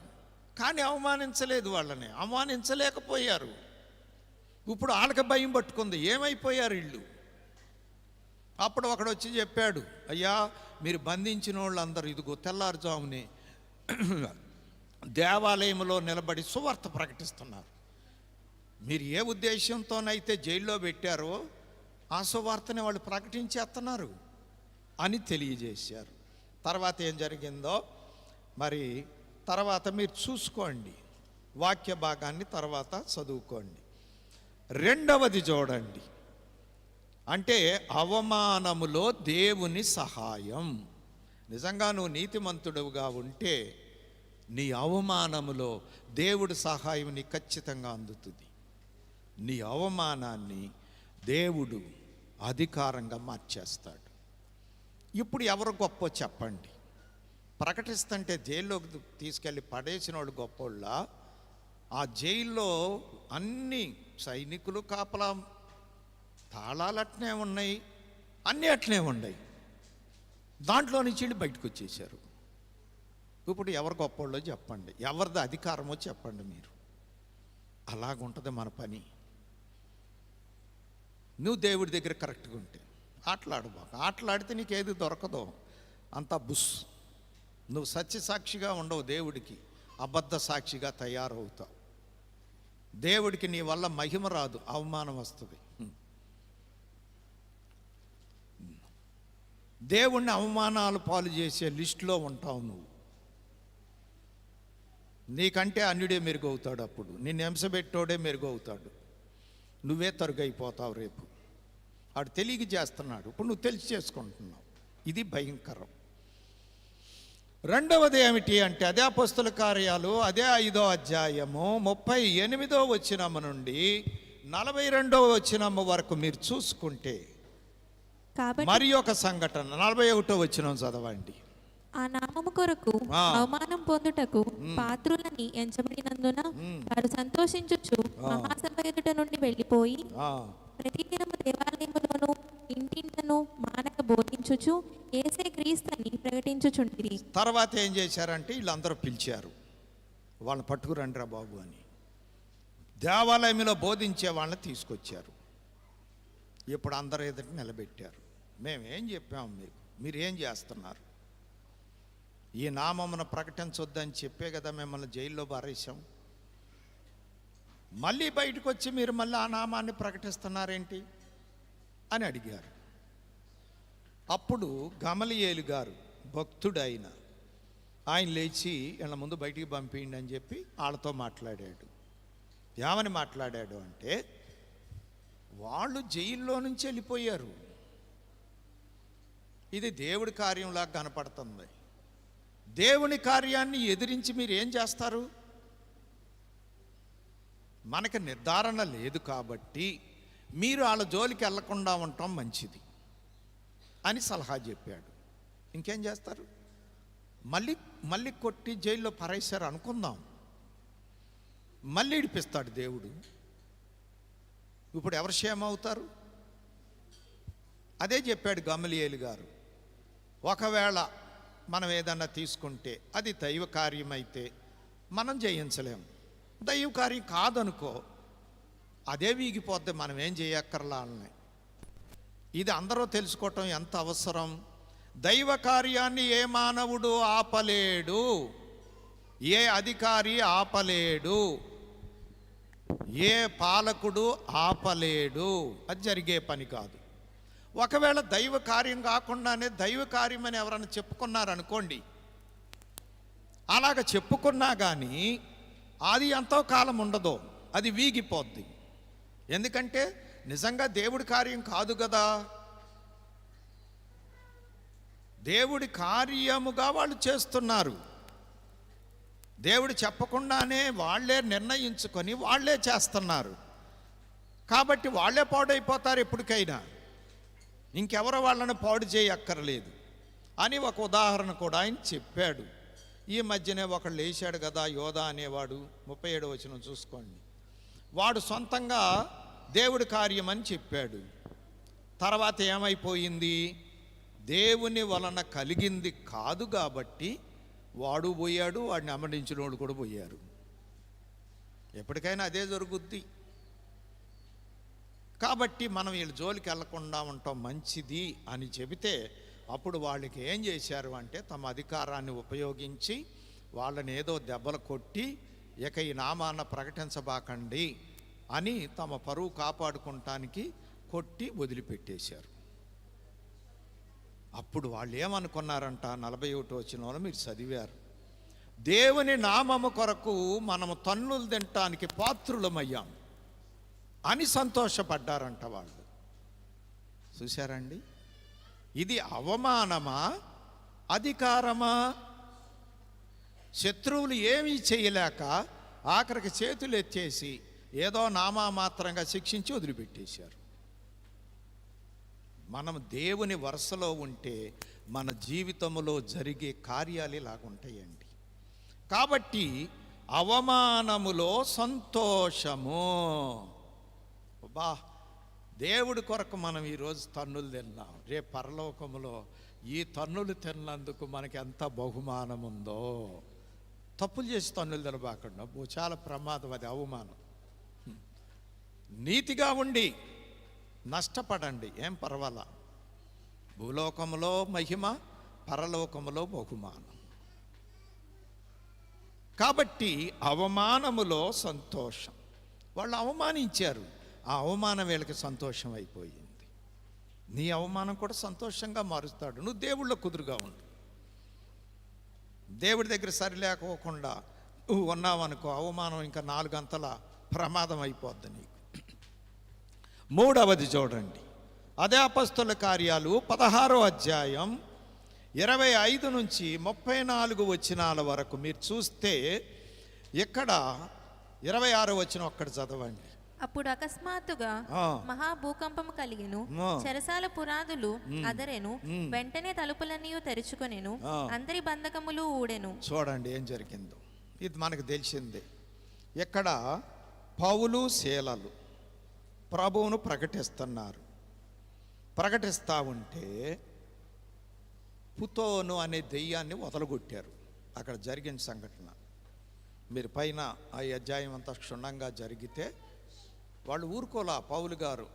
[SPEAKER 1] కానీ అవమానించలేదు. వాళ్ళని అవమానించలేకపోయారు. ఇప్పుడు వాళ్ళకి భయం పట్టుకుంది, ఏమైపోయారు వీళ్ళు. అప్పుడు ఒకడు వచ్చి చెప్పాడు, అయ్యా మీరు బంధించిన వాళ్ళందరూ ఇదిగో తెల్లారుజామునే దేవాలయంలో నిలబడి సువార్త ప్రకటిస్తున్నారు. మీరు ఏ ఉద్దేశంతోనైతే జైల్లో పెట్టారో ఆ సువార్తని వాళ్ళు ప్రకటించేస్తున్నారు అని తెలియజేశారు. తర్వాత ఏం జరిగిందో మరి తర్వాత మీరు చూసుకోండి, వాక్య భాగాన్ని తర్వాత చదువుకోండి. రెండవది చూడండి, అంటే అవమానములో దేవుని సహాయం. నిజంగా నువ్వు నీతిమంతుడుగా ఉంటే నీ అవమానములో దేవుడి సహాయం నీకు ఖచ్చితంగా అందుతుంది. నీ అవమానాన్ని దేవుడు అధికారంగా మార్చేస్తాడు. ఇప్పుడు ఎవరు గొప్ప చెప్పండి? ప్రకటిస్తుంటే జైల్లోకి తీసుకెళ్ళి పడేసిన వాళ్ళు గొప్పోళ్ళ? ఆ జైల్లో అన్ని సైనికులు కాపలా, తాళాలు అట్నే ఉన్నాయి, అన్నీ అట్నే ఉన్నాయి. దాంట్లో నుంచి వెళ్ళి బయటకు వచ్చేసారు. ఇప్పుడు ఎవరు గొప్పోళ్ళో చెప్పండి, ఎవరిది అధికారమో చెప్పండి మీరు. అలాగుంటుంది మన పని. నువ్వు దేవుడి దగ్గర కరెక్ట్గా ఉంటే ఆటలాడబాక. ఆటలాడితే నీకు ఏది దొరకదో అంతా బుస్. నువ్వు సత్యసాక్షిగా ఉండవు, దేవుడికి అబద్ధ సాక్షిగా తయారవుతావు. దేవుడికి నీ వల్ల మహిమ రాదు, అవమానం వస్తుంది. దేవుణ్ణి అవమానాలు పాలు చేసే లిస్టులో ఉంటావు నువ్వు. నీకంటే అన్యుడే మెరుగవుతాడు, అప్పుడు నిన్ను హింసబెట్టోడే మెరుగవుతాడు, నువ్వే తరుగైపోతావు రేపు. వాడు తెలియక చేస్తున్నాడు, ఇప్పుడు నువ్వు తెలిసి చేసుకుంటున్నావు. ఇది భయంకరం. రెండవది ఏమిటి అంటే అదే అపోస్తల కార్యాలు అదే 5వ అధ్యాయము 38వ వచనం నుండి 42వ వచనం వరకు మీరు చూసుకుంటే మరి ఒక సంఘటన 41వ వచనం చదవండి.
[SPEAKER 3] ఆ నామము కొరకు అవమానం పొందుటకు పాత్రులని ఎంచబడినందున వారు సంతోషించుచు మహాసభ ఎదుట నుండి వెళ్ళిపోయి ప్రతిదినము దేవాలయములోను ఇంటింటను మానక బోధించుచు యేసే క్రీస్తుని ప్రకటించుచుండిరి.
[SPEAKER 1] తర్వాత ఏం చేశారంటే వీళ్ళందరూ పిలిచారు, వాళ్ళని పట్టుకురండిరా బాబు అని. దేవాలయంలో బోధించే వాళ్ళని తీసుకొచ్చారు. ఇప్పుడు అందరూ ఎదుట నిలబెట్టారు. మేమేం చెప్పాము మీకు, మీరు ఏం చేస్తున్నారు? ఈ నామమును ప్రకటించొద్దని చెప్పే కదా మిమ్మల్ని జైల్లో పారేశాం. మళ్ళీ బయటకు వచ్చి మీరు మళ్ళీ ఆ నామాన్ని ప్రకటిస్తున్నారేంటి అని అడిగారు. అప్పుడు గమలియేలు గారు భక్తుడైన ఆయన లేచి వీళ్ళ ముందు బయటికి పంపిండి అని చెప్పి వాళ్ళతో మాట్లాడాడు. ఏమని మాట్లాడాడు అంటే, వాళ్ళు జైల్లో నుంచి వెళ్ళిపోయారు, ఇది దేవుడి కార్యంలాగా కనపడుతుంది. దేవుని కార్యాన్ని ఎదిరించి మీరు ఏం చేస్తారు? మనకి నిర్ధారణ లేదు కాబట్టి మీరు వాళ్ళ జోలికి వెళ్లకుండా ఉండటం మంచిది అని సలహా చెప్పాడు. ఇంకేం చేస్తారు? మళ్ళీ కొట్టి జైల్లో పరేశారు అనుకుందాం, మళ్ళీ ఇడిపిస్తాడు దేవుడు. ఇప్పుడు ఎవరు క్షేమం అవుతారు? అదే చెప్పాడు గమలియేలు గారు. ఒకవేళ మనం ఏదన్నా తీసుకుంటే అది దైవ కార్యమైతే మనం జయించలేము, దైవ కార్యం కాదనుకో అదే వీగిపోద్ది, మనం ఏం చేయక్కర్లా. ఇది అందరూ తెలుసుకోవటం ఎంత అవసరం. దైవ కార్యాన్ని ఏ మానవుడు ఆపలేడు, ఏ అధికారి ఆపలేడు, ఏ పాలకుడు ఆపలేడు. అది జరిగే పని కాదు. ఒకవేళ దైవ కార్యం కాకుండానే దైవ కార్యం అని ఎవరైనా చెప్పుకున్నారనుకోండి, అలాగ చెప్పుకున్నా కానీ అది ఎంతో కాలం ఉండదు, అది వీగిపోద్ది. ఎందుకంటే నిజంగా దేవుడి కార్యం కాదు కదా, దేవుడి కార్యముగా వాళ్ళు చేస్తున్నారు. దేవుడు చెప్పకుండానే వాళ్ళే నిర్ణయించుకొని వాళ్ళే చేస్తున్నారు కాబట్టి వాళ్ళే పాడైపోతారు ఎప్పటికైనా. ఇంకెవరో వాళ్ళని పాడు చేయక్కర్లేదు అని ఒక ఉదాహరణ కూడా ఆయన చెప్పాడు. ఈ మధ్యనే ఒకళ్ళు లేచాడు కదా, యోధా అనేవాడు, 37వ వచనం చూసుకోండి. వాడు సొంతంగా దేవుడి కార్యం అని చెప్పాడు. తర్వాత ఏమైపోయింది? దేవుని వలన కలిగింది కాదు కాబట్టి వాడు పోయాడు, వాడిని అమ్మడించిన వాడు కూడా పోయారు. ఎప్పటికైనా అదే జరుగుద్ది. కాబట్టి మనం వీళ్ళ జోలికి వెళ్లకుండా ఉండటం మంచిది అని చెబితే అప్పుడు వాళ్ళకి ఏం చేశారు అంటే తమ అధికారాన్ని ఉపయోగించి వాళ్ళని ఏదో దెబ్బలు కొట్టి ఇక ఈ నామాన్ని ప్రకటించబాకండి అని తమ పరువు కాపాడుకుంటానికి కొట్టి వదిలిపెట్టేశారు. అప్పుడు వాళ్ళు ఏమనుకున్నారంట? 41వ వచనంలో మీరు చదివారు, దేవుని నామము కొరకు మనము తన్నులు తినటానికి పాత్రులమయ్యాం అని సంతోషపడ్డారంట వాళ్ళు. చూశారండి, ఇది అవమానమా అధికారమా? శత్రువులు ఏమీ చేయలేక ఆఖరికి చేతులు ఎత్తేసి ఏదో నామమాత్రంగా శిక్షించి వదిలిపెట్టేశారు. మనం దేవుని వరుసలో ఉంటే మన జీవితంలో జరిగే కార్యాలు ఇలాగుంటాయండి. కాబట్టి అవమానములో సంతోషము. బా, దేవుడి కొరకు మనం ఈరోజు తన్నులు తిన్నాం, రేపు పరలోకములో ఈ తన్నులు తిన్నందుకు మనకి ఎంత బహుమానం ఉందో. తప్పులు చేసి తన్నులు తినబాకుండా, చాలా ప్రమాదం, అది అవమానం. నీతిగా ఉండి నష్టపడండి, ఏం పర్వాలా. భూలోకములో మహిమ, పరలోకములో బహుమానం. కాబట్టి అవమానములో సంతోషం. వాళ్ళు అవమానించారు, ఆ అవమానం వీళ్ళకి సంతోషం అయిపోయింది. నీ అవమానం కూడా సంతోషంగా మారుస్తాడు. నువ్వు దేవుళ్ళో కుదురుగా ఉండు. దేవుడి దగ్గర సరిలేకపోకుండా నువ్వు ఉన్నావనుకో, అవమానం ఇంకా 4 గంటల ప్రమాదం అయిపోద్ది నీకు. 3వది చూడండి, అదే అపొస్తలుల కార్యాలు 16వ అధ్యాయం 25 నుంచి 34 వచనాల వరకు మీరు చూస్తే ఇక్కడ 26వ వచనం ఒక్కటి చదవండి.
[SPEAKER 3] అప్పుడు అకస్మాత్తుగా మహాభూకంపం కలిగెను, చెరసాల పునాదులు అదరెను, వెంటనే తలుపులన్నీ తెరుచుకొనెను, అందరి బంధకములు ఊడెను.
[SPEAKER 1] చూడండి ఏం జరిగిందో, ఇది మనకు తెలిసిందే. ఇక్కడ పౌలు శీలలు ప్రభువును ప్రకటిస్తున్నారు. ప్రకటిస్తూ ఉంటే పుతోను అనే దెయ్యాన్ని వదలగొట్టారు. అక్కడ జరిగిన సంఘటన మీరు పైన ఆ అధ్యాయం అంతా క్షుణ్ణంగా జరిగితే, వాళ్ళు ఊరుకోలా. పౌలు గారు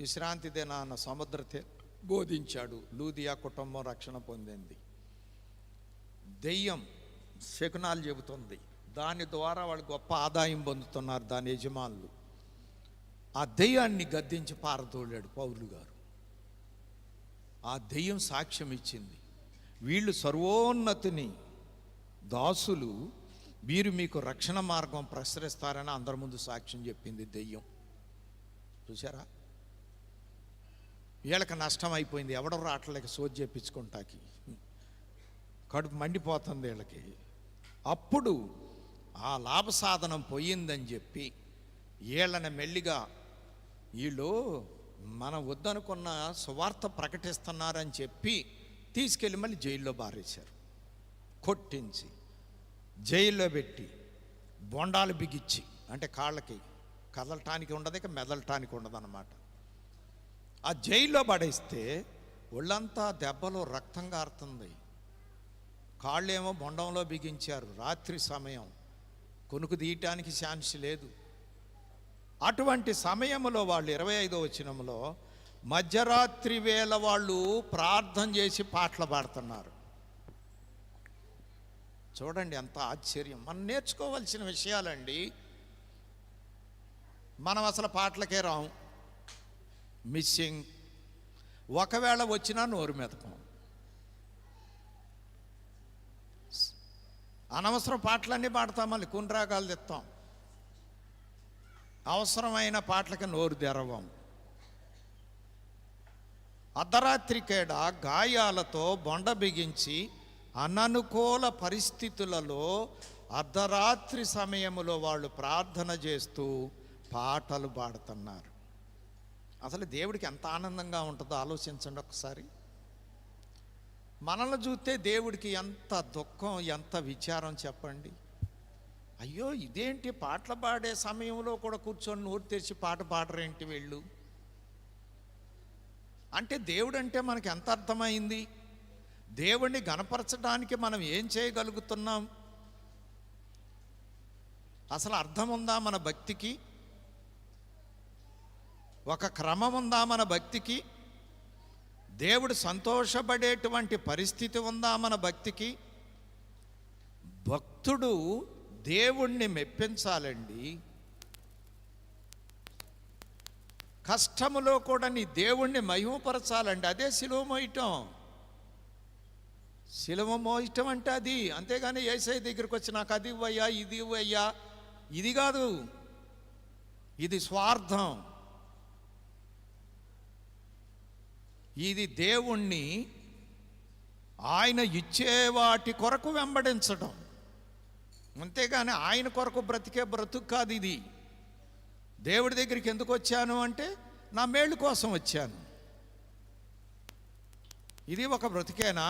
[SPEAKER 1] విశ్రాంతి దినాన సముద్ర బోధించాడు. లూదియా కుటుంబం రక్షణ పొందింది. దెయ్యం శకునాలు చెబుతుంది, దాని ద్వారా వాళ్ళు గొప్ప ఆదాయం పొందుతున్నారు దాని యజమానులు. ఆ దెయ్యాన్ని గద్దించి పారదోలాడు పౌలు గారు. ఆ దెయ్యం సాక్ష్యం ఇచ్చింది, వీళ్ళు సర్వోన్నతిని దాసులు, వీరు మీకు రక్షణ మార్గం ప్రసరిస్తారని అందరి ముందు సాక్ష్యం చెప్పింది దెయ్యం. చూసారా, వీళ్ళకి నష్టం అయిపోయింది. ఎవడో రావట్లేక సోది చేపించుకుంటాకి కడుపు మండిపోతుంది వీళ్ళకి. అప్పుడు ఆ లాభ సాధనం పోయిందని చెప్పి వీళ్ళని మెల్లిగా, వీళ్ళు మనం వద్దనుకున్న సువార్త ప్రకటిస్తున్నారని చెప్పి తీసుకెళ్ళి మళ్ళీ జైల్లో బారేశారు. కొట్టించి జైల్లో పెట్టి బొండాలు బిగిచ్చి, అంటే కాళ్ళకి కదలటానికి ఉండదు, ఇక మెదలటానికి ఉండదు అన్నమాట. ఆ జైల్లో పడేస్తే ఒళ్ళంతా దెబ్బలు రక్తం కారుతుంది. కాళ్ళేమో బొండంలో బిగించారు. రాత్రి సమయం, కొనుకు తీయటానికి ఛాన్స్ లేదు. అటువంటి సమయంలో వాళ్ళు 25వ వచనంలో మధ్యరాత్రి వేళ వాళ్ళు ప్రార్థన చేసి పాటలు పాడుతున్నారు. చూడండి ఎంత ఆశ్చర్యం. మనం నేర్చుకోవాల్సిన విషయాలండి. మనం అసలు పాటలకే రాం, మిస్సింగ్. ఒకవేళ వచ్చినా నోరు మెతకం. అనవసరం పాటలన్నీ పాడతాం, మళ్ళీ కుండ్రాగాలు తెస్తాం. అవసరమైన పాటలకి నోరు తెరవం. అర్ధరాత్రికేడ గాయాలతో బొండ బిగించి అననుకూల పరిస్థితులలో అర్ధరాత్రి సమయంలో వాళ్ళు ప్రార్థన చేస్తూ పాటలు పాడుతున్నారు. అసలు దేవుడికి ఎంత ఆనందంగా ఉంటుందో ఆలోచించండి ఒకసారి. మనల్ని చూస్తే దేవుడికి ఎంత దుఃఖం, ఎంత విచారం చెప్పండి. అయ్యో ఇదేంటి, పాటలు పాడే సమయంలో కూడా కూర్చొని నోరు తెరిచి పాట పాడరేంటి వీళ్ళు అంటే, దేవుడు అంటే మనకి ఎంత అర్థమైంది? దేవుణ్ణి గణపరచడానికి మనం ఏం చేయగలుగుతున్నాం? అసలు అర్థం ఉందా మన భక్తికి? ఒక క్రమం ఉందా మన భక్తికి? దేవుడు సంతోషపడేటువంటి పరిస్థితి ఉందా మన భక్తికి? భక్తుడు దేవుణ్ణి మెప్పించాలండి. కష్టములో కూడా నీ దేవుణ్ణి మహిమపరచాలండి. అదే సిలువ మోయటం. సిలువ మోయటం అంటే అది. అంతేగాని యేసయ్య దగ్గరికి వచ్చి నాకు అది ఇవ్వయ్యా, ఇది ఇవ్వయ్యా, ఇది కాదు. ఇది స్వార్థం. ఇది దేవుణ్ణి ఆయన ఇచ్చే వాటి కొరకు వెంబడించడం, అంతేగాని ఆయన కొరకు బ్రతికే బ్రతుకు కాదు ఇది. దేవుడి దగ్గరికి ఎందుకు వచ్చాను అంటే నా మేళ్ళు కోసం వచ్చాను. ఇది ఒక బ్రతికేనా?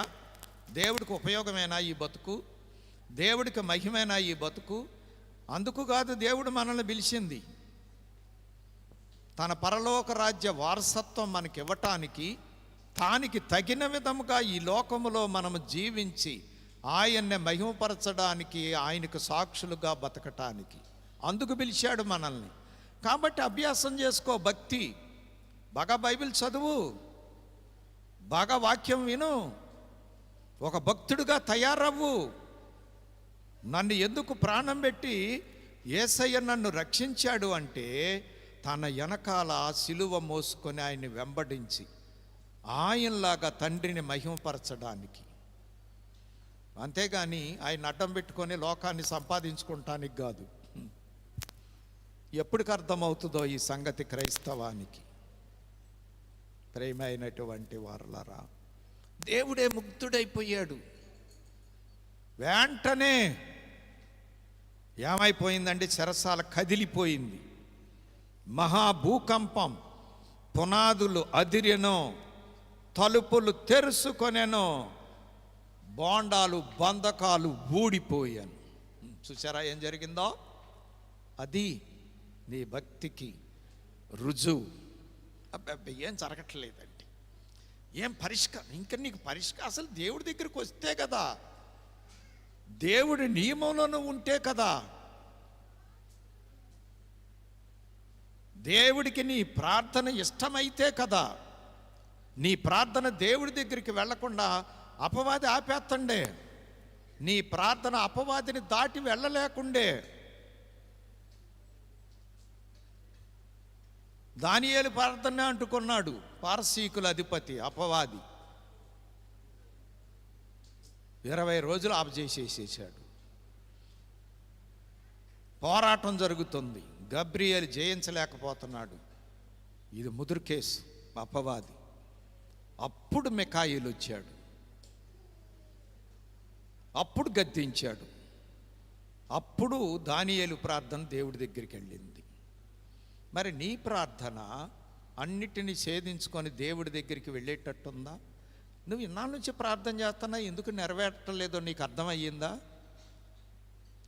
[SPEAKER 1] దేవుడికి ఉపయోగమేనా ఈ బతుకు? దేవుడికి మహిమేనా ఈ బతుకు? అందుకు కాదు దేవుడు మనల్ని పిలిచింది. తన పరలోక రాజ్య వారసత్వం మనకి ఇవ్వటానికి, దానికి తగిన విధముగా ఈ లోకములో మనము జీవించి ఆయన్నే మహిమపరచడానికి, ఆయనకు సాక్షులుగా బతకటానికి అందుకు పిలిచాడు మనల్ని. కాబట్టి అభ్యాసం చేసుకో భక్తి. బాగా బైబిల్ చదువు, బాగా వాక్యం విను, ఒక భక్తుడిగా తయారవ్వు. నన్ను ఎందుకు ప్రాణం పెట్టి యేసయ్య నన్ను రక్షించాడు అంటే, తన వెనకాల సిలువ మోసుకొని ఆయన్ని వెంబడించి ఆయనలాగా తండ్రిని మహిమపరచడానికి. అంతేగాని ఆయన అడ్డం పెట్టుకొని లోకాన్ని సంపాదించుకుంటానికి కాదు. ఎప్పటికి అర్థమవుతుందో ఈ సంగతి క్రైస్తవానికి? ప్రేమైనటువంటి వారలారా, దేవుడే ముగ్ధుడైపోయాడు. వెంటనే ఏమైపోయిందండి? చెరసాల కదిలిపోయింది. మహాభూకంపం, పునాదులు అదిరెనో, తలుపులు తెరుచుకొనెనో, బోండాలు బంధకాలు ఊడిపోయాను. చూసారా ఏం జరిగిందో? అది నీ భక్తికి రుజువు. అబ్బాయి ఏం జరగట్లేదండి, ఏం పరిష్కారం? ఇంకా నీకు పరిష్కారం అసలు దేవుడి దగ్గరికి వస్తే కదా, దేవుడి నియమంలోనూ ఉంటే కదా, దేవుడికి నీ ప్రార్థన ఇష్టమైతే కదా. నీ ప్రార్థన దేవుడి దగ్గరికి వెళ్లకుండా అపవాది ఆపేత్తండే, నీ ప్రార్థన అపవాదిని దాటి వెళ్ళలేకుండే. దానియేలు ప్రార్థన అంటుకున్నాడు పారసీకుల అధిపతి అపవాది. 20 రోజులు ఆపజేసేసాడు. పోరాటం జరుగుతుంది, గబ్రియేలు జయించలేకపోతున్నాడు. ఇది ముదురు కేసు అపవాది. అప్పుడు మిఖాయిలు వచ్చాడు, అప్పుడు గద్దించాడు. అప్పుడు దానియేలు ప్రార్థన దేవుడి దగ్గరికి వెళ్ళింది. మరి నీ ప్రార్థన అన్నిటినీ ఛేదించుకొని దేవుడి దగ్గరికి వెళ్ళేటట్టుందా? నువ్వు ఇన్నాళ్ళ నుంచి ప్రార్థన చేస్తున్నా, ఎందుకు నెరవేరటలేదో నీకు అర్థమయ్యిందా?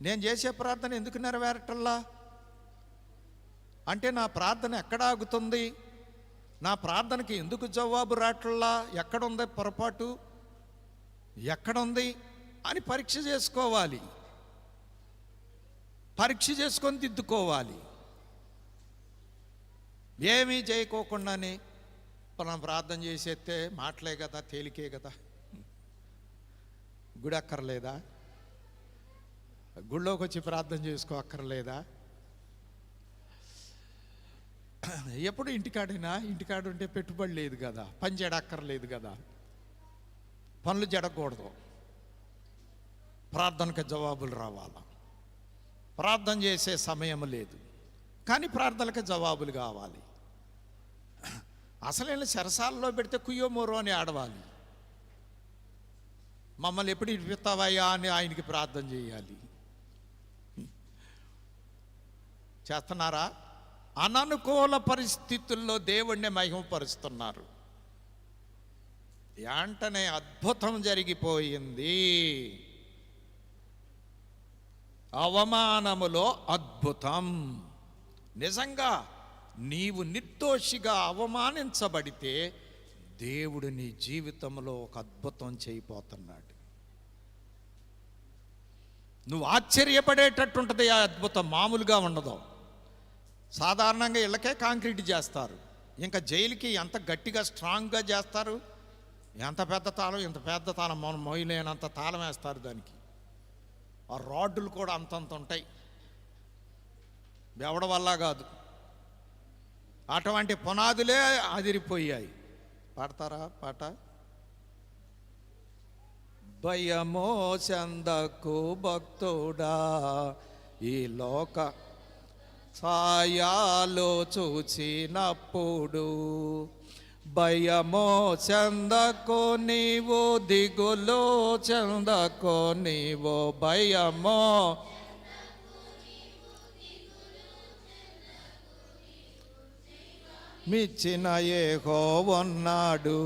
[SPEAKER 1] నేను చేసే ప్రార్థన ఎందుకు నెరవేరటల్లా అంటే నా ప్రార్థన ఎక్కడ ఆగుతుంది? నా ప్రార్థనకి ఎందుకు జవాబు రావట్లా? ఎక్కడుంది పొరపాటు, ఎక్కడుంది అని పరీక్ష చేసుకోవాలి. పరీక్ష చేసుకొని దిద్దుకోవాలి. ఏమీ చేయకోకుండానే మనం ప్రార్థన చేసేస్తే మాటలే కదా, తేలికే కదా. గుడి అక్కర్లేదా? గుళ్ళోకి వచ్చి ప్రార్థన చేసుకో అక్కర్లేదా? ఎప్పుడు ఇంటికాడైనా, ఇంటికాడ ఉంటే పెట్టుబడి లేదు కదా, పని చేయడక్కర్లేదు కదా, పనులు జడకూడదు, ప్రార్థనకు జవాబులు రావాలా. ప్రార్థన చేసే సమయం లేదు కానీ ప్రార్థనలకు జవాబులు కావాలి. అసలైన చెరసాలలో పెడితే కుయ్యో మోరో అని ఆడవాలి. మమ్మల్ని ఎప్పుడు ఇడిపిస్తావయ్యా అని ఆయనకి ప్రార్థన చేయాలి. చేస్తున్నారా? అననుకూల పరిస్థితుల్లో దేవుణ్ణి మహిమపరుస్తున్నారు. వెంటనే అద్భుతం జరిగిపోయింది. అవమానములో అద్భుతం. నిజంగా నీవు నిర్దోషిగా అవమానించబడితే దేవుడు నీ జీవితంలో ఒక అద్భుతం చేయబోతున్నాడు. నువ్వు ఆశ్చర్యపడేటట్టుంటుంది ఆ అద్భుతం, మామూలుగా ఉండదు. సాధారణంగా ఇళ్ళకే కాంక్రీట్ చేస్తారు, ఇంకా జైలుకి ఎంత గట్టిగా స్ట్రాంగ్గా చేస్తారు. ఎంత పెద్ద తాళం, ఇంత పెద్ద తాళం మనం మోయలేనంత తాళం వేస్తారు దానికి. ఆ రాడ్డులు కూడా అంతంత ఉంటాయి, ఎవడ వల్ల కాదు. అటువంటి పునాదులే అదిరిపోయాయి. పాడతారా పాట? భయమో చందకు భక్తుడా ఈ లోక ఛాయాలో చూచినప్పుడు, భయమో చందకో నీవు దిగులో చందకో నీవు, భయమో మిచ్చిన యెహోవన్నాడు.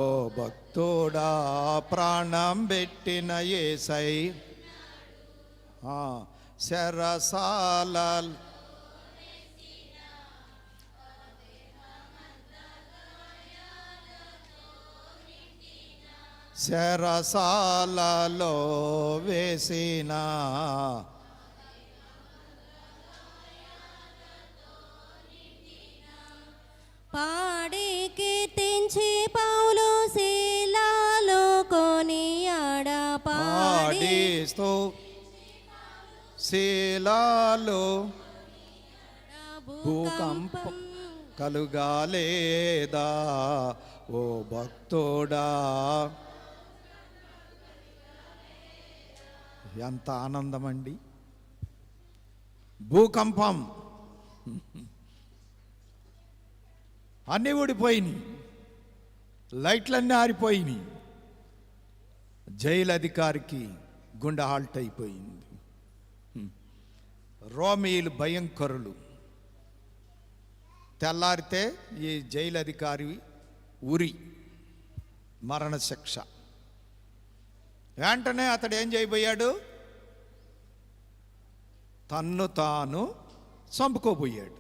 [SPEAKER 1] ఓ భక్తుడా ప్రాణం పెట్టిన యేసై శరసాల శరసాలలో వేసిన
[SPEAKER 2] పాడి కీర్తించి పౌలు శీలాలో కొనియాడ, పాడి
[SPEAKER 1] శీలాలో భూకంపం కలుగాలేదా ఓ భక్తుడా. ఎంత ఆనందమండి! భూకంపం, అన్నీ ఊడిపోయినాయి, లైట్లన్నీ ఆరిపోయినాయి. జైలు అధికారికి గుండె హాల్ట్ అయిపోయింది. రోమీయులు భయంకరులు. తెల్లారితే ఈ జైలు అధికారి ఉరి, మరణశిక్ష. వెంటనే అతడు ఏం చేయబోయాడు? తన్ను తాను చంపుకోబోయాడు.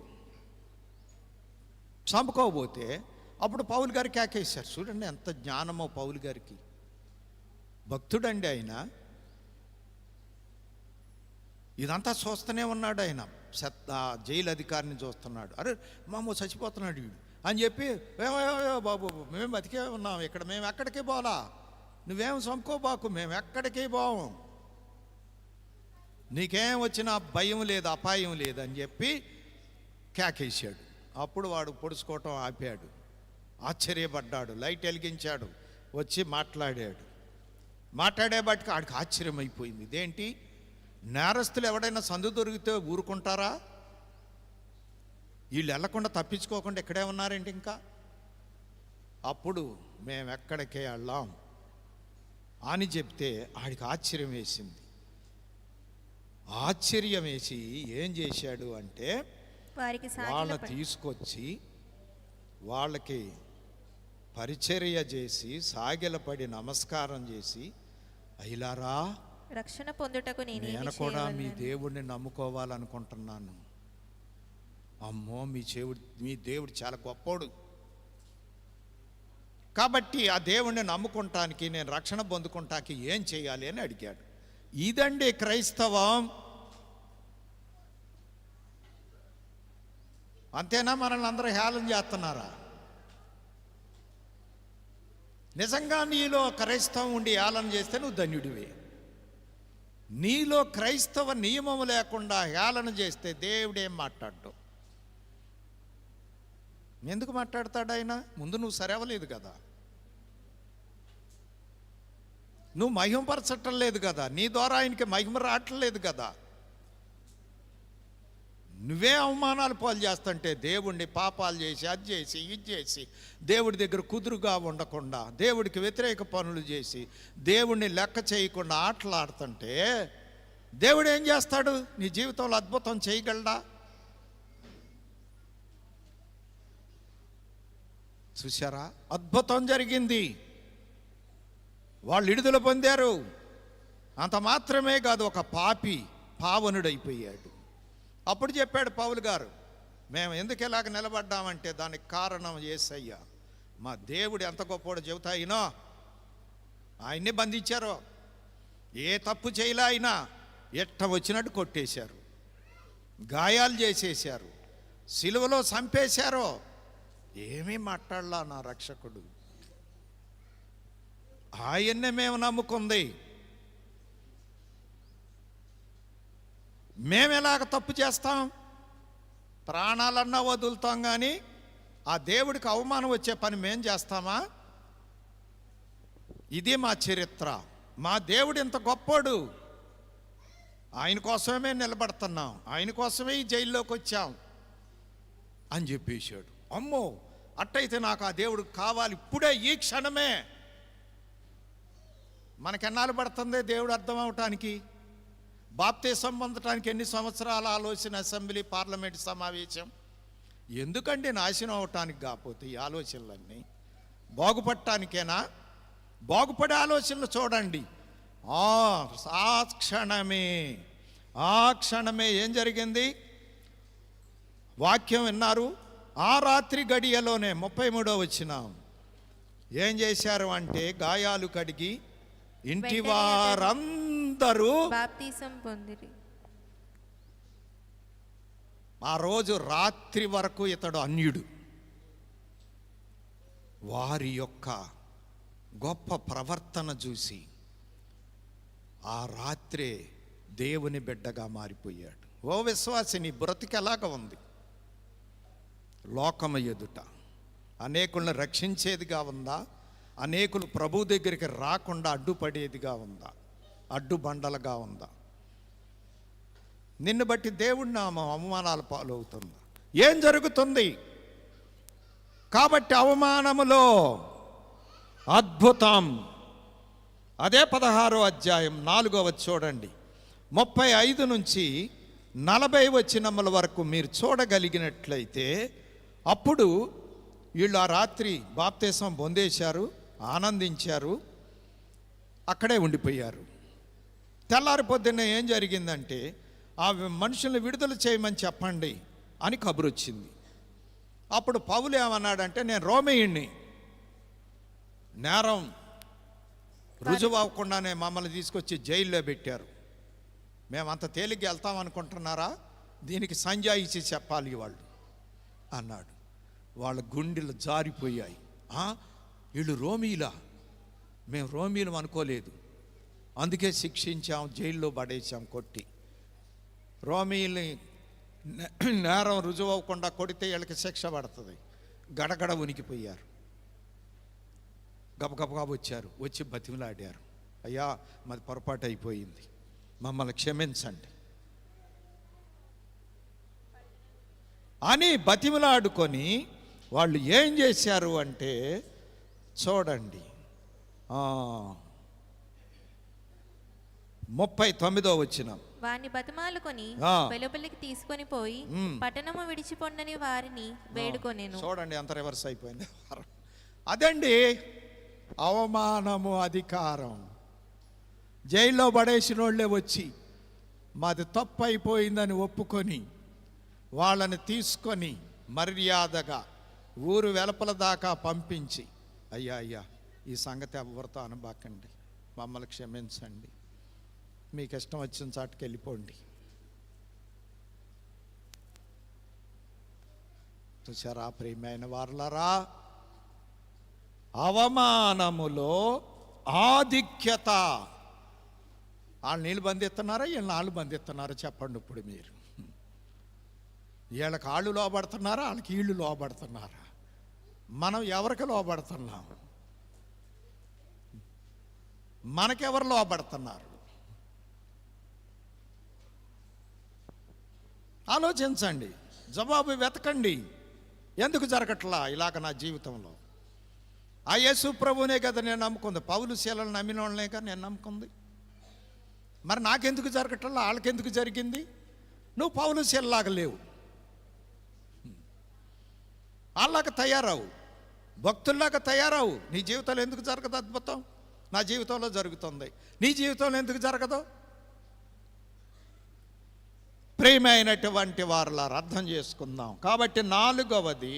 [SPEAKER 1] చంపుకోబోతే అప్పుడు పౌలు గారు కేకేశారు. చూడండి ఎంత జ్ఞానమో పౌలు గారికి, భక్తుడండి ఆయన. ఇదంతా చూస్తూనే ఉన్నాడు ఆయన, జైలు అధికారిని చూస్తున్నాడు. అరే మామూలు చచ్చిపోతున్నాడు వీడు అని చెప్పి, బాబు మేము బతికే ఉన్నాం ఇక్కడ, మేము ఎక్కడికి పోలా, నువ్వేం సొంకోబాకు, మేము ఎక్కడికి పోము, నీకేం వచ్చినా భయం లేదు, అపాయం లేదు అని చెప్పి కేకేశాడు. అప్పుడు వాడు పొడుచుకోవటం ఆపాడు, ఆశ్చర్యపడ్డాడు, లైట్ వెలిగించాడు, వచ్చి మాట్లాడాడు. మాట్లాడే బట్టి ఆడికి ఆశ్చర్యం అయిపోయింది. ఇదేంటి, నేరస్తులు ఎవడైనా సందు దొరికితే ఊరుకుంటారా? వీళ్ళు వెళ్లకుండా తప్పించుకోకుండా ఇక్కడే ఉన్నారేంటి ఇంకా? అప్పుడు మేము ఎక్కడికే వెళ్ళాం అని చెప్తే ఆడికి ఆశ్చర్యం వేసింది. ఆశ్చర్యం వేసి ఏం చేశాడు అంటే, వాళ్ళని తీసుకొచ్చి వాళ్ళకి పరిచర్య చేసి సాగిలపడి నమస్కారం చేసి, అయ్యలారా
[SPEAKER 3] రక్షణ పొందుటకు
[SPEAKER 1] నేను కూడా మీ దేవుడిని నమ్ముకోవాలనుకుంటున్నాను. అమ్మో మీ దేవుడు చాలా గొప్పోడు, కాబట్టి ఆ దేవుణ్ణి నమ్ముకుంటానికి, నేను రక్షణ పొందుకుంటానికి ఏం చేయాలి అని అడిగాడు. ఇదండి క్రైస్తవం. అంతేనా? మనల్ని అందరూ హేళన చేస్తున్నారా? నిజంగా నీలో క్రైస్తవం ఉండి హేళన చేస్తే నువ్వు ధన్యుడివే. నీలో క్రైస్తవ నియమం లేకుండా హేళన చేస్తే దేవుడేం మాట్లాడ్డు? ఎందుకు మాట్లాడతాడు ఆయన? ముందు నువ్వు సరేవలేదు కదా, నువ్వు మహిమపరచటం లేదు కదా, నీ ద్వారా ఆయనకి మహిమ రావట్లేదు కదా. నువ్వే అవమానాలు పాలు చేస్తుంటే, దేవుణ్ణి పాపాలు చేసి అది చేసి ఇది చేసి దేవుడి దగ్గర కుదురుగా ఉండకుండా, దేవుడికి వ్యతిరేక పనులు చేసి దేవుణ్ణి లెక్క చేయకుండా ఆటలాడుతుంటే దేవుడు ఏం చేస్తాడు? నీ జీవితంలో అద్భుతం చేయగలడా? చూశారా? అద్భుతం జరిగింది, వాళ్ళు విడుదల పొందారు. అంత మాత్రమే కాదు, ఒక పాపి పావనుడైపోయాడు. అప్పుడు చెప్పాడు పౌలు గారు, మేము ఎందుకు ఇలాగ నిలబడ్డామంటే దానికి కారణం యేసయ్య. మా దేవుడు ఎంత గొప్పవాడో చెబుతా. అయినా ఆయన్ని బంధించారో, ఏ తప్పు చేయలే, అయినా ఎట్ట వచ్చినట్టు కొట్టేశారు, గాయాలు చేసేశారు, సిలువలో చంపేశారో, ఏమీ మాట్లాడలా నా రక్షకుడు. ఆయన్నే మేము నమ్ముకుంది. మేము ఎలాగ తప్పు చేస్తాం? ప్రాణాలన్నా వదులుతాం, కానీ ఆ దేవుడికి అవమానం వచ్చే పని మేం చేస్తామా? ఇది మా చరిత్ర. మా దేవుడు ఇంత గొప్పోడు, ఆయన కోసమే నిలబడుతున్నాం, ఆయన కోసమే ఈ జైల్లోకి వచ్చాం అని చెప్పేశాడు. అమ్మో, అట్టయితే నాకు ఆ దేవుడు కావాలి ఇప్పుడే, ఈ క్షణమే. మనకెన్నాళ్ళు పడుతుంది దేవుడు అర్థం అవటానికి? బాప్తిసం పొందటానికి ఎన్ని సంవత్సరాల ఆలోచన, అసెంబ్లీ పార్లమెంట్ సమావేశం? ఎందుకండి నాశనం అవటానికి? కాకపోతే ఈ ఆలోచనలన్నీ బాగుపడటానికేనా? బాగుపడే ఆలోచనలు చూడండి. ఆ క్షణమే ఏం జరిగింది? వాక్యం విన్నారు. ఆ రాత్రి గడియలోనే 33వ వచనం ఏం చేశారు అంటే, గాయాలు కడిగి ఇంటి వారందరూ
[SPEAKER 3] బాప్తిసం పొందిరి.
[SPEAKER 1] ఆ రోజు రాత్రి వరకు ఇతడు అన్యుడు. వారి యొక్క గొప్ప ప్రవర్తన చూసి ఆ రాత్రే దేవుని బిడ్డగా మారిపోయాడు. ఓ విశ్వాసిని, బ్రతికి ఎలాగ ఉంది? లోకము ఎదుట అనేకులను రక్షించేదిగా ఉందా? అనేకులు ప్రభు దగ్గరికి రాకుండా అడ్డుపడేదిగా ఉందా? అడ్డుబండలుగా ఉందా? నిన్ను బట్టి దేవుడి నామం అవమానాల పాలవుతుందా? ఏం జరుగుతుంది? కాబట్టి అవమానములో అద్భుతం. అదే 16వ అధ్యాయం 4వ చూడండి, 35 నుంచి 40 వచనముల వరకు మీరు చూడగలిగినట్లయితే, అప్పుడు వీళ్ళు ఆ రాత్రి బాప్తిసం పొందేశారు, ఆనందించారు, అక్కడే ఉండిపోయారు. తెల్లారి పొద్దున్నే ఏం జరిగిందంటే, ఆ మనుషుల్ని విడుదల చేయమని చెప్పండి అని కబురు వచ్చింది. అప్పుడు పౌలు ఏమన్నాడంటే, నేను రోమీయుణ్ణి, నేరం రుజువు అవ్వకుండానే మమ్మల్ని తీసుకొచ్చి జైల్లో పెట్టారు, మేమంత తేలిగ్గా వెళ్తాం అనుకుంటున్నారా, దీనికి సంజాయిషి చెప్పాలి వాళ్ళు అన్నాడు. వాళ్ళ గుండెలు జారిపోయాయి. వీళ్ళు రోమీలా, మేము రోమీలం అనుకోలేదు, అందుకే శిక్షించాం, జైల్లో పడేసాం కొట్టి. రోమీల్ని నేరం రుజువు అవ్వకుండా కొడితే వీళ్ళకి శిక్ష పడుతుంది. గడగడ ఉనికిపోయారు. గబగబగా వచ్చారు, వచ్చి బతిమలాడారు, అయ్యా మాది పొరపాటు అయిపోయింది, మమ్మల్ని క్షమించండి అని బతిమలాడుకొని వాళ్ళు ఏం చేశారు అంటే, చూడండి 39వ వచనం.
[SPEAKER 3] వారిని బతిమాలుకొని వెలుపలికి తీసుకొని పోయి పట్టణము విడిచిపోండని వారిని వేడుకొనెను.
[SPEAKER 1] చూడండి ఎంత రివర్స్ అయిపోయింది. అదండి అవమానము, అధికారం. జైల్లో పడేసిన వాళ్ళే వచ్చి మాది తప్పు అయిపోయిందని ఒప్పుకొని వాళ్ళని తీసుకొని మర్యాదగా ఊరు వెలుపల దాకా పంపించి, అయ్యా అయ్యా ఈ సంగతి ఎవరితో అనబాకండి, మమ్మల్ని క్షమించండి, మీకు ఇష్టం వచ్చిన చాటుకి వెళ్ళిపోండి. చూసారా ప్రియమైన వారలారా, అవమానములో ఆధిక్యత. వాళ్ళు నీళ్ళు బంధిస్తున్నారా, వీళ్ళు నాళ్ళు బంధిస్తున్నారా చెప్పండి ఇప్పుడు మీరు. వీళ్ళకి ఆళ్ళు లోబడుతున్నారా, వాళ్ళకి వీళ్ళు లోబడుతున్నారా? మనం ఎవరికి లోబడుతున్నాం? మనకెవరు లోబడుతున్నారు? ఆలోచించండి, జవాబు వెతకండి. ఎందుకు జరగట్లా ఇలాగ నా జీవితంలో? ఆ యేసు ప్రభువునే కదా నేను నమ్ముకుంది, పౌలు శీలను నమ్మిన వాళ్ళనే కదా నేను నమ్ముకుంది. మరి నాకెందుకు జరగట్లా, వాళ్ళకెందుకు జరిగింది? నువ్వు పౌలు శీలలాగా లేవు, వాళ్ళలాగా తయారవు, భక్తుల్లాగా తయారవు. నీ జీవితంలో ఎందుకు జరగదు అద్భుతం? నా జీవితంలో జరుగుతుంది, నీ జీవితంలో ఎందుకు జరగదు? ప్రియమైనటువంటి వారులారా అర్థం చేసుకుందాం. కాబట్టి 4వది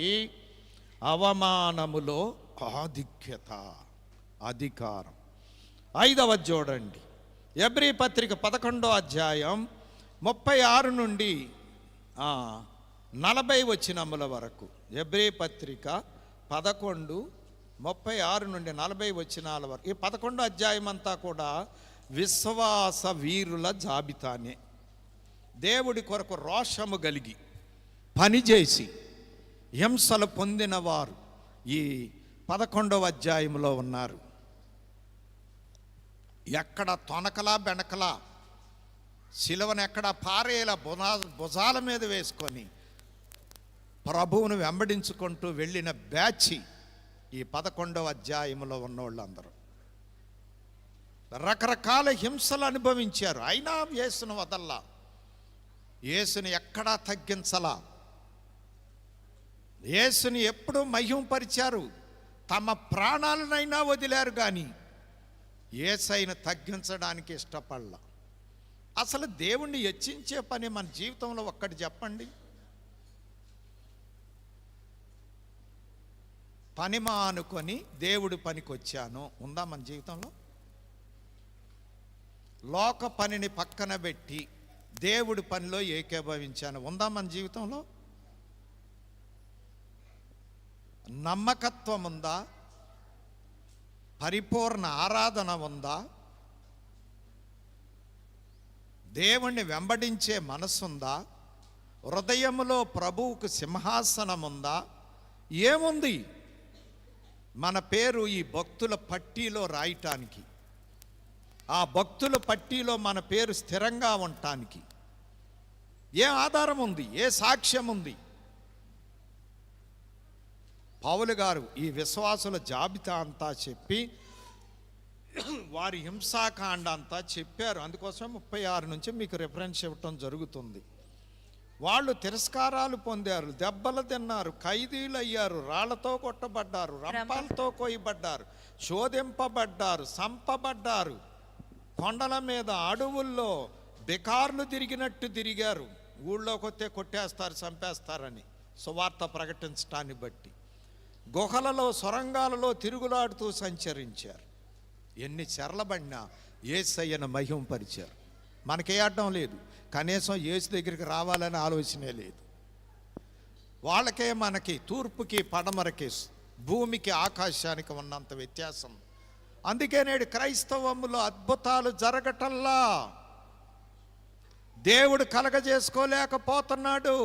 [SPEAKER 1] అవమానములో ఆధిక్యత, అధికారం. 5వది చూడండి, ఎబ్రీ పత్రిక 11వ అధ్యాయం 36 నుండి 40 వచనముల వరకు. ఎబ్రీ పత్రిక 11:36 నుండి 40 వచనాల వరకు. ఈ 11వ అధ్యాయం అంతా కూడా విశ్వాస వీరుల జాబితానే. దేవుడి కొరకు రోషము కలిగి పనిచేసి హింసలు పొందిన వారు ఈ 11వ అధ్యాయంలో ఉన్నారు. ఎక్కడ తొనకలా బెనకలా, శిలువను ఎక్కడ పారేలా భుజాల మీద వేసుకొని ప్రభువును వెంబడించుకుంటూ వెళ్ళిన బ్యాచి ఈ 11వ అధ్యాయంలో ఉన్నవాళ్ళందరూ. రకరకాల హింసలు అనుభవించారు, అయినా యేసును వదల్లా, యేసుని ఎక్కడా తగ్గించలా, యేసుని ఎప్పుడూ మహింపరిచారు, తమ ప్రాణాలనైనా వదిలారు, కానీ యేసయ్యను తగ్గించడానికి ఇష్టపడలా. అసలు దేవుణ్ణి హెచ్చించే పని మన జీవితంలో ఒక్కటి చెప్పండి. పని మానుకొని దేవుడి పనికి వచ్చాను ఉందా మన జీవితంలో? లోక పనిని పక్కన పెట్టి దేవుడి పనిలో ఏకీభవించాను ఉందా మన జీవితంలో? నమ్మకత్వం ఉందా? పరిపూర్ణ ఆరాధన ఉందా? దేవుణ్ణి వెంబడించే మనసుందా? హృదయములో ప్రభువుకు సింహాసనం ఉందా? ఏముంది మన పేరు ఈ భక్తుల పట్టీలో రాయటానికి, ఆ భక్తుల పట్టీలో మన పేరు స్థిరంగా ఉండటానికి ఏ ఆధారం ఉంది? ఏ సాక్ష్యం ఉంది? పౌలు గారు ఈ విశ్వాసుల జాబితా అంతా చెప్పి వారి హింసాకాండ అంతా చెప్పారు. అందుకోసం 36 నుంచి మీకు రిఫరెన్స్ ఇవ్వటం జరుగుతుంది. వాళ్ళు తిరస్కారాలు పొందారు, దెబ్బలు తిన్నారు, ఖైదీలు అయ్యారు, రాళ్లతో కొట్టబడ్డారు, రంపాలతో కోయబడ్డారు, శోధింపబడ్డారు, సంపబడ్డారు, కొండల మీద అడవుల్లో బికార్లు తిరిగినట్టు తిరిగారు. ఊళ్ళోకి వస్తే కొట్టేస్తారు, చంపేస్తారని సువార్త ప్రకటించటాన్ని బట్టి గుహలలో సొరంగాలలో తిరుగులాడుతూ సంచరించారు. ఎన్ని చెరలబడినా యేసయ్యను మహింపరిచారు. మనకే అడ్డం లేదు, కనీసం యేసు దగ్గరికి రావాలని ఆలోచనే లేదు. వాళ్ళకే మనకి తూర్పుకి పడమరకి భూమికి ఆకాశానికి ఉన్నంత వ్యత్యాసం. అందుకే నేడు క్రైస్తవములో అద్భుతాలు జరగటల్లా. దేవుడు కలగజేసుకోలేకపోతున్నాడు.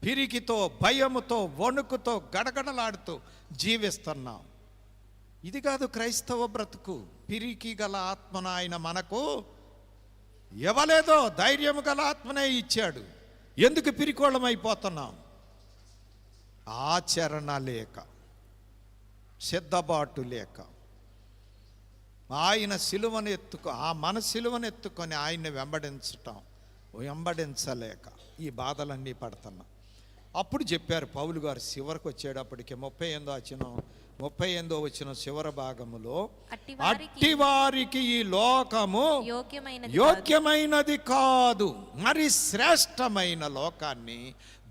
[SPEAKER 1] పిరికితో, భయముతో, వణుకుతో, గడగడలాడుతూ జీవిస్తున్నాం. ఇది కాదు క్రైస్తవ బ్రతుకు. పిరికి గల ఆత్మను ఆయన మనకు ఇవ్వలేదో, ధైర్యము గల ఆత్మనే ఇచ్చాడు. ఎందుకు పిరికోళమైపోతున్నాం? ఆచరణ లేక, సిద్ధబాటు లేక, ఆయన సిలువను మన సిలువను ఎత్తుకొని ఆయన్ని వెంబడించలేక ఈ బాధలన్నీ పడుతున్నాం. అప్పుడు చెప్పారు పౌలు గారు చివరికి వచ్చేటప్పటికి 38వ వచనం చివరి భాగములో, అట్టివారికి ఈ లోకము యోగ్యమైనది కాదు, మరి శ్రేష్టమైన లోకాన్ని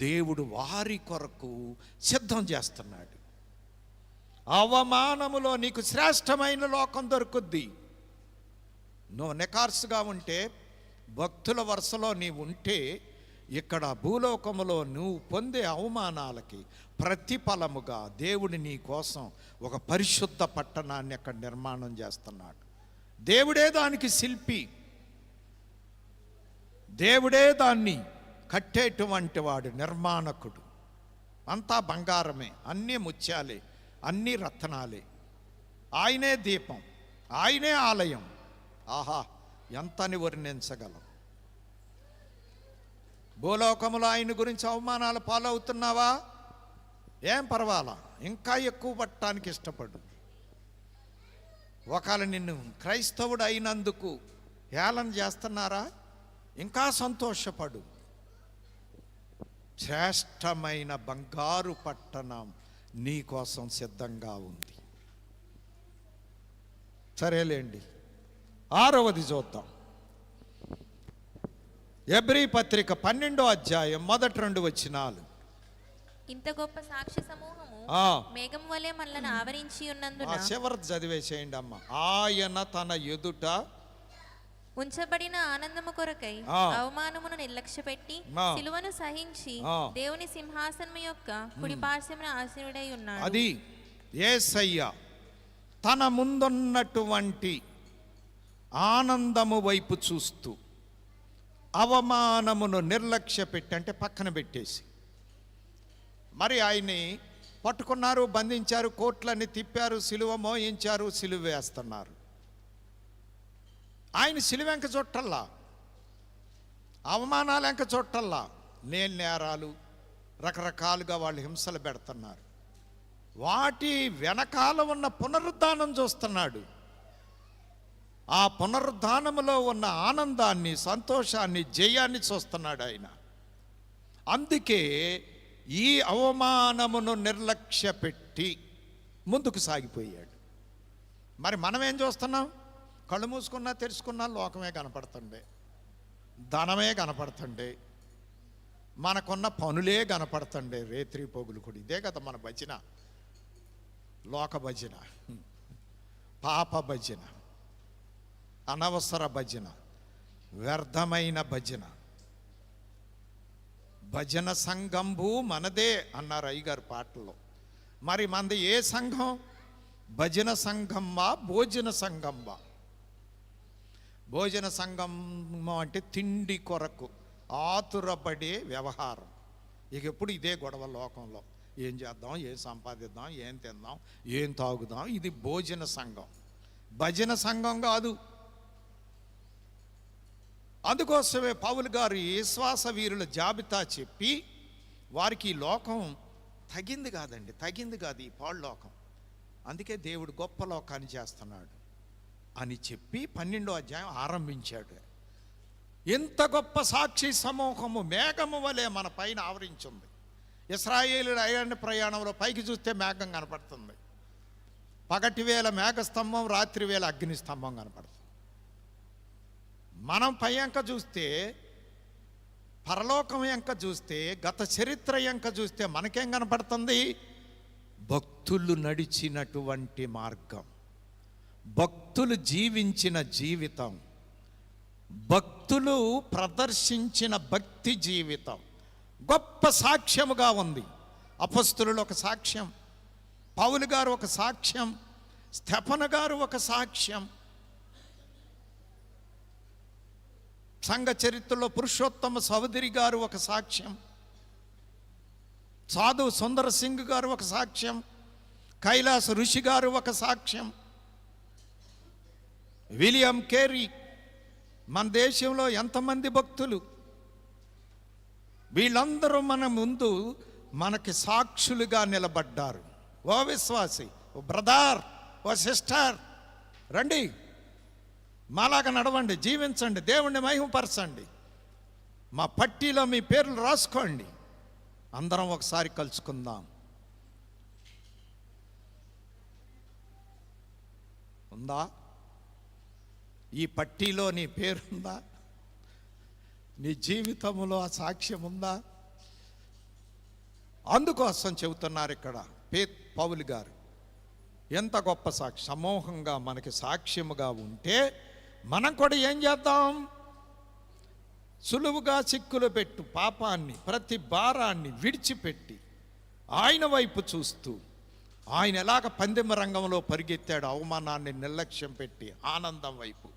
[SPEAKER 1] దేవుడు వారి కొరకు సిద్ధం చేస్తున్నాడు. అవమానములో నీకు శ్రేష్టమైన లోకం దొరుకుద్ది. నువ్వు నికార్సుగా ఉంటే, భక్తుల వరుసలో నీవు ఉంటే, ఇక్కడ భూలోకములో నువ్వు పొందే అవమానాలకి ప్రతిఫలముగా దేవుడు నీ కోసం ఒక పరిశుద్ధ పట్టణాన్ని అక్కడ నిర్మాణం చేస్తున్నాడు. దేవుడే దానికి శిల్పి, దేవుడే దాన్ని కట్టేటువంటి వాడు, నిర్మాణకుడు. అంతా బంగారమే, అన్నీ ముత్యాలే, అన్నీ రత్నాలే. ఆయనే దీపం, ఆయనే ఆలయం. ఆహా, ఎంతని వర్ణించగలం. భూలోకములో ఆయన గురించి అవమానాలు పాలవుతున్నావా? ఏం పర్వాలా, ఇంకా ఎక్కువ పట్టడానికి ఇష్టపడు. ఒకవేళ నిన్ను క్రైస్తవుడు అయినందుకు హేళన చేస్తున్నారా? ఇంకా సంతోషపడు. శ్రేష్టమైన బంగారు పట్టణం నీ కోసం సిద్ధంగా ఉంది. సరేలేండి, 6వది చూద్దాం. ఎబ్రీ పత్రిక 12వ అధ్యాయం మొదటి 2 వచనాలు.
[SPEAKER 3] ఇంత గొప్ప సాక్షి సమూహము మేఘం వలె మనలను ఆవరించి ఉన్నందున,
[SPEAKER 1] చివరి చదివేసేయండి అమ్మ. ఆయన తన ఎదుట
[SPEAKER 3] ఉంచబడిన ఆనందము కొరకై అవమానమును నిర్లక్ష్యపెట్టి సిలువను సహించి దేవుని సింహాసనము యొక్క కుడి పార్శ్వమున ఆసీనుడై ఉన్నాడు.
[SPEAKER 1] అది యేసయ్య తన ముందున్నటువంటి ఆనందము వైపు చూస్తూ అవమానమును నిర్లక్ష్యపెట్టి, అంటే పక్కన పెట్టేసి, మరి ఆయన్ని పట్టుకున్నారు, బంధించారు, కోట్లన్నీ తిప్పారు, సిలువ మోయించారు, సిలువ వేస్తున్నారు. ఆయన సిలువెంక చుట్టల్లా, అవమానాలు ఎంక చుట్టల్లా, నేరాలు రకరకాలుగా వాళ్ళు హింసలు పెడుతున్నారు. వాటి వెనకాల ఉన్న పునరుద్ధానం చూస్తున్నాడు. ఆ పునరుద్ధానములో ఉన్న ఆనందాన్ని, సంతోషాన్ని, జయాన్ని చూస్తున్నాడు ఆయన. అందుకే ఈ అవమానమును నిర్లక్ష్యపెట్టి ముందుకు సాగిపోయాడు. మరి మనం ఏం చూస్తున్నాం? కళ్ళు మూసుకున్నా తెరుచుకున్నా లోకమే కనపడుతుండే, ధనమే కనపడుతుండే, మనకున్న పనులే కనపడుతుండే, రేత్రి పోగులు కూడా. ఇదే కదా మన భజన, లోక భజన, పాప భజన, అనవసర భజన, వ్యర్థమైన భజన. భజన సంఘంబు మనదే అన్నారు అయ్యగారు పాటల్లో. మరి మనది ఏ సంఘం? భజన సంఘంబా, భోజన సంఘంబా? భోజన సంఘం అంటే తిండి కొరకు ఆతురపడే వ్యవహారం. ఇక ఎప్పుడు ఇదే గొడవ లోకంలో. ఏం చేద్దాం, ఏం సంపాదిద్దాం, ఏం తిందాం, ఏం తాగుదాం. ఇది భోజన సంఘం, భజన సంఘం కాదు. అందుకోసమే పౌలు గారు విశ్వాస వీరుల జాబితా చెప్పి, వారికి ఈ లోకం తగింది కాదండి, తగింది కాదు ఈ పాడు లోకం. అందుకే దేవుడు గొప్ప లోకాన్ని చేస్తున్నాడు అని చెప్పి 12వ అధ్యాయం ఆరంభించాడు. ఇంత గొప్ప సాక్షి సమూహము మేఘము వలె మన పైన ఆవరించింది. ఇశ్రాయేలీయుల అరణ్య ప్రయాణంలో పైకి చూస్తే మేఘం కనపడుతుంది. పగటి వేళ మేఘస్తంభం, రాత్రి వేళ అగ్ని స్తంభం కనపడుతుంది. మనం పైంక చూస్తే పరలోకం ఎంక చూస్తే, గత చరిత్ర ఎంక చూస్తే మనకేం కనపడుతుంది? భక్తులు నడిచినటువంటి మార్గం, భక్తులు జీవించిన జీవితం, భక్తులు ప్రదర్శించిన భక్తి జీవితం గొప్ప సాక్ష్యముగా ఉంది. అపొస్తలులు ఒక సాక్ష్యం, పౌలు గారు ఒక సాక్ష్యం, స్తెఫను గారు ఒక సాక్ష్యం. సంఘ చరిత్రలో పురుషోత్తమ సహోదరి గారు ఒక సాక్ష్యం, సాధు సుందర సింగ్ గారు ఒక సాక్ష్యం, కైలాస ఋషి గారు ఒక సాక్ష్యం, విలియం కేరీ. మన దేశంలో ఎంతమంది భక్తులు, వీళ్ళందరూ మన ముందు మనకి సాక్షులుగా నిలబడ్డారు. ఓ విశ్వాసి, ఓ బ్రదర్, ఓ సిస్టర్, రండి, మాలాగా నడవండి, జీవించండి, దేవుణ్ణి మహిమపరచండి, మా పట్టీలో మీ పేర్లు రాసుకోండి, అందరం ఒకసారి కలుసుకుందాం. ఉందా? ఈ పట్టీలో నీ పేరుందా? నీ జీవితంలో ఆ సాక్ష్యం ఉందా? అందుకోసం చెబుతున్నారు ఇక్కడ పౌలు గారు. ఎంత గొప్ప సాక్షి, సమూహంగా మనకి సాక్ష్యముగా ఉంటే మనం కూడా ఏం చేద్దాం? సులువుగా చిక్కులు పెట్టు పాపాన్ని, ప్రతి భారాన్ని విడిచిపెట్టి ఆయన వైపు చూస్తూ, ఆయన ఎలాగ పందెం రంగంలో పరిగెత్తాడు, అవమానాన్ని నిర్లక్ష్యం పెట్టి ఆనందం వైపు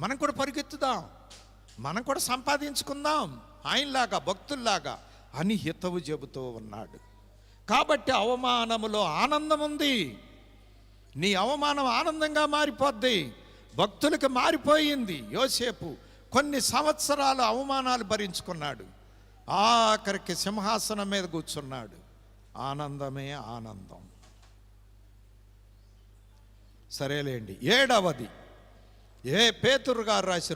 [SPEAKER 1] మనం కూడా పరిగెత్తుదాం, మనం కూడా సంపాదించుకుందాం ఆయనలాగా, భక్తుల్లాగా అని హితవు చెబుతూ ఉన్నాడు. కాబట్టి అవమానములో ఆనందం ఉంది. నీ అవమానం ఆనందంగా మారిపోద్ది. భక్తులకు మారిపోయింది. యోసేపు కొన్ని సంవత్సరాలు అవమానాలు భరించుకున్నాడు, ఆఖరికి సింహాసనం మీద కూర్చున్నాడు. ఆనందమే ఆనందం. సరేలేండి. 7వది, పేతురు గారు రాసి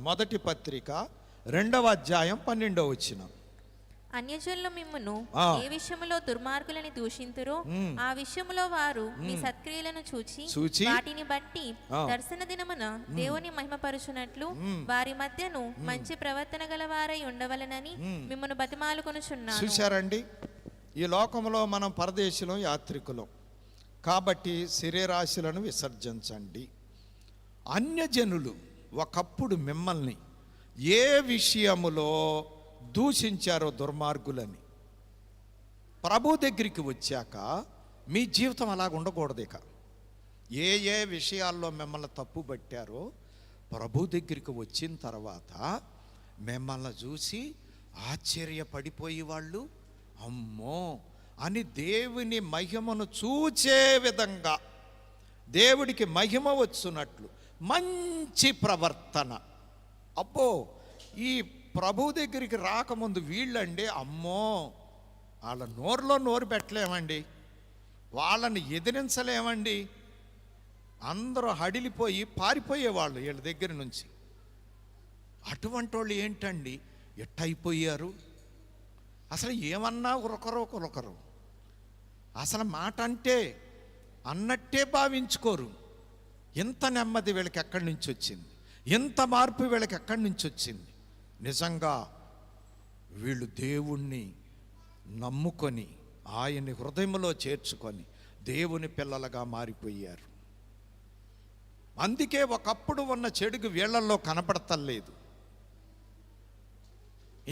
[SPEAKER 1] మొదటి పత్రిక 2వ అధ్యాయం 12వ వచనం.
[SPEAKER 3] అన్యజనులు మిమ్మును ఏ విషయములో దుర్మార్గులని దూషింతురో ఆ విషయములో వారు మీ సత్క్రియలను చూచి వాటిని బట్టి దర్శన దినమున దేవుని మహిమపరుచునట్లు వారి మధ్యను మంచి ప్రవర్తన గల వారై ఉండవలెనని మిమ్మును బతిమాలుకొనుచున్నాను.
[SPEAKER 1] చూశారండి, ఈ లోకంలో మనం పరదేశులం, యాత్రికులం. కాబట్టి శరీరాశులను విసర్జించండి. అన్యజనులు ఒకప్పుడు మిమ్మల్ని ఏ విషయములో దూషించారో దుర్మార్గులని, ప్రభు దగ్గరికి వచ్చాక మీ జీవితం అలాగ ఉండకూడదు. ఇక ఏ విషయాల్లో మిమ్మల్ని తప్పు పట్టారో ప్రభు దగ్గరికి వచ్చిన తర్వాత మిమ్మల్ని చూసి ఆశ్చర్యపడిపోయి వాళ్ళు అమ్మో అని దేవుని మహిమను చూచే విధంగా, దేవుడికి మహిమ వచ్చునట్లు మంచి ప్రవర్తన. అబ్బో, ఈ ప్రభు దగ్గరికి రాకముందు వీళ్ళండి అమ్మో, వాళ్ళ నోరులో నోరు పెట్టలేమండి, వాళ్ళని ఎదిరించలేమండి, అందరూ హడిలిపోయి పారిపోయేవాళ్ళు వీళ్ళ దగ్గర నుంచి. అటువంటి వాళ్ళు ఏంటండి ఎట్టయిపోయారు? అసలు ఏమన్నా ఒకరు అసలు మాట అంటే అన్నట్టే భావించుకోరు. ఎంత నెమ్మది వీళ్ళకి ఎక్కడి నుంచి వచ్చింది, ఎంత మార్పు వీళ్ళకి ఎక్కడి నుంచి వచ్చింది? నిజంగా వీళ్ళు దేవుణ్ణి నమ్ముకొని ఆయన్ని హృదయంలో చేర్చుకొని దేవుని పిల్లలుగా మారిపోయారు. అందుకే ఒకప్పుడు ఉన్న చెడుగు వీళ్ళల్లో కనపడతలేదు.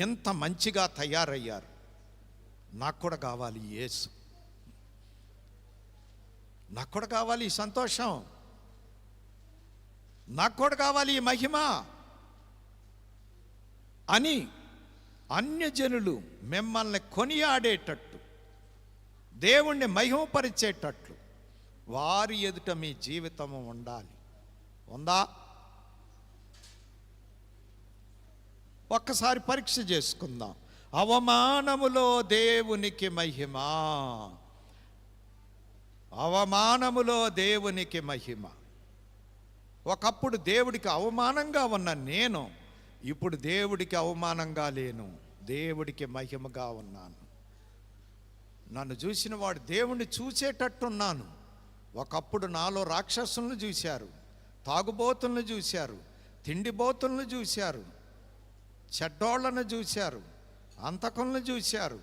[SPEAKER 1] ఎంత మంచిగా తయారయ్యారు. నాకు కూడా కావాలి యేసు, నాకు కూడా కావాలి ఈ సంతోషం, నాకు కూడా కావాలి ఈ మహిమ అని అన్యజనులు మిమ్మల్ని కొనియాడేటట్టు, దేవుణ్ణి మహిమపరిచేటట్లు వారి ఎదుట మీ జీవితము ఉండాలి. ఉందా? ఒక్కసారి పరీక్ష చేసుకుందాం. అవమానములో దేవునికి మహిమ, అవమానములో దేవునికి మహిమ. ఒకప్పుడు దేవుడికి అవమానంగా ఉన్న నేను ఇప్పుడు దేవుడికి అవమానంగా లేను, దేవుడికి మహిమగా ఉన్నాను. నన్ను చూసిన వాడు దేవుణ్ణి చూసేటట్టున్నాను. ఒకప్పుడు నాలో రాక్షసులను చూశారు, తాగుబోతులను చూశారు, తిండిబోతులను చూశారు, చెడ్డోళ్ళను చూశారు, అంతకులను చూశారు,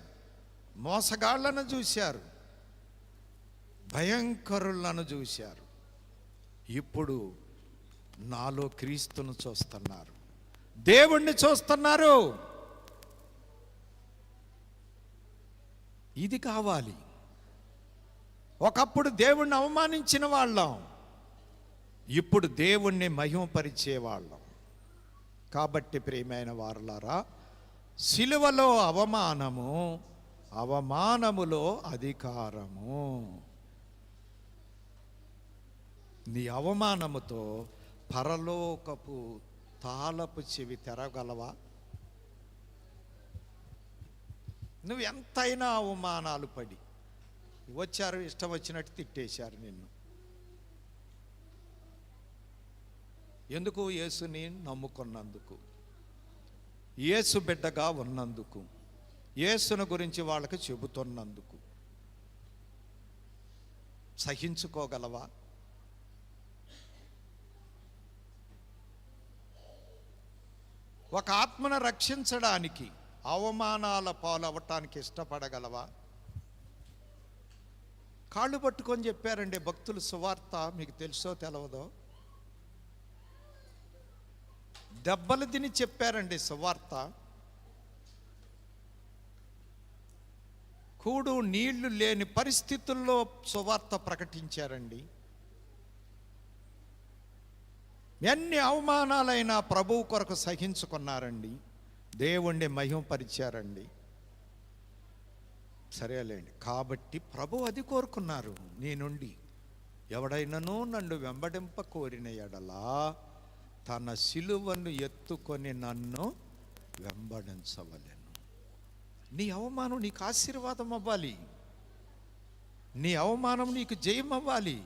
[SPEAKER 1] మోసగాళ్లను చూశారు, భయంకరులను చూశారు. ఇప్పుడు నాలో క్రీస్తును చూస్తున్నారు, దేవుణ్ణి చూస్తున్నారు. ఇది కావాలి. ఒకప్పుడు దేవుణ్ణి అవమానించిన వాళ్ళం, ఇప్పుడు దేవుణ్ణి మహిమపరిచే వాళ్ళం. కాబట్టి ప్రియమైన వారలారా, సిలువలో అవమానము, అవమానములో అధికారము. నీ అవమానముతో పరలోకపు తాళపు చెవి తెరగలవా? నువ్వు ఎంతైనా అవమానాలు పడి వచ్చారు, ఇష్టం వచ్చినట్టు తిట్టేశారు నిన్ను. ఎందుకు? యేసుని నమ్ముకున్నందుకు, యేసు బిడ్డగా ఉన్నందుకు, యేసును గురించి వాళ్ళకి చెబుతున్నందుకు. సహించుకోగలవా? ఒక ఆత్మను రక్షించడానికి అవమానాల పాలవటానికి ఇష్టపడగలవా? కాళ్ళు పట్టుకొని చెప్పారండి భక్తులు సువార్త, మీకు తెలుసో తెలవదో. దెబ్బలు తిని చెప్పారండి సువార్త. కూడు నీళ్లు లేని పరిస్థితుల్లో సువార్త ప్రకటించారండి. ఎన్ని అవమానాలైనా ప్రభువు కొరకు సహించుకున్నారండి, దేవుణ్ణి మహిమపరిచారండి. సరేలేండి. కాబట్టి ప్రభు అది కోరుకున్నారు నీ నుండి. ఎవడైనను నన్ను వెంబడింప కోరిన ఎడలా తన సిలువను ఎత్తుకొని నన్ను వెంబడించవలెను. నీ అవమానం నీకు ఆశీర్వాదం అవ్వాలి, నీ అవమానం నీకు జయం అవ్వాలి,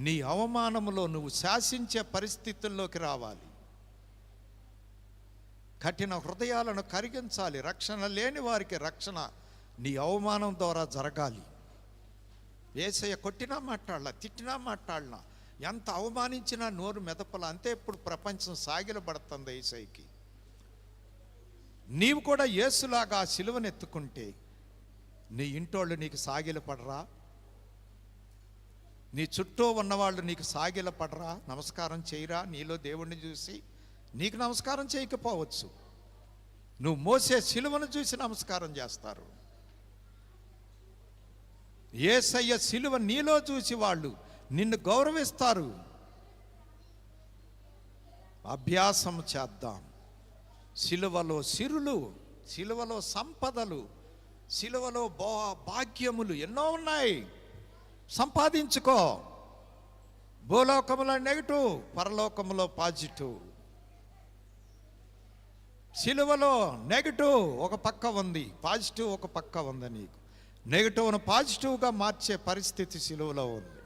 [SPEAKER 1] నీ అవమానములో నువ్వు శాసించే పరిస్థితుల్లోకి రావాలి. కఠిన హృదయాలను కరిగించాలి. రక్షణ లేని వారికి రక్షణ నీ అవమానం ద్వారా జరగాలి. యేసయ్య కొట్టినా మాట్లాడలా, తిట్టినా మాట్లాడలా, ఎంత అవమానించినా నోరు మెదపల. అంతే ఇప్పుడు ప్రపంచం సాగిలపడుతుంది యేసయ్యకి. నీవు కూడా యేసులాగా ఆ సిలువను ఎత్తుకుంటే నీ ఇంటోళ్ళు నీకు సాగిలపడరా? నీ చుట్టూ ఉన్నవాళ్ళు నీకు సాగిలపడరా? నమస్కారం చేయరా? నీలో దేవుణ్ణి చూసి నీకు నమస్కారం చేయకపోవచ్చు, నువ్వు మోసే సిలువను చూసి నమస్కారం చేస్తారు. యేసయ్య సిలువ నీలో చూసి వాళ్ళు నిన్ను గౌరవిస్తారు. అభ్యాసం చేద్దాం. సిలువలో సిరులు, సిలువలో సంపదలు, సిలువలో భాగ్యములు ఎన్నో ఉన్నాయి. సంపాదించుకో. భూలోకములో నెగిటివ్, పరలోకములో పాజిటివ్. సిలువలో నెగిటివ్ ఒక పక్క ఉంది, పాజిటివ్ ఒక పక్క ఉంది. నీకు నెగిటివ్ను పాజిటివ్గా మార్చే పరిస్థితి సిలువలో ఉంది.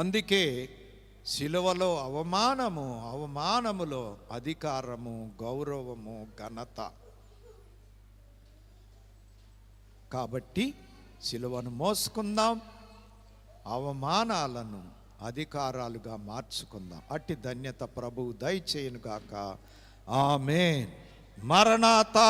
[SPEAKER 1] అందుకే సిలువలో అవమానము, అవమానములో అధికారము, గౌరవము, ఘనత. కాబట్టి సిలువను మోసుకుందాం, అవమానాలను అధికారాలుగా మార్చుకుందాం. అట్టి ధన్యత ప్రభువు దయచేయునుగాక. ఆమేన్. మరణాతా.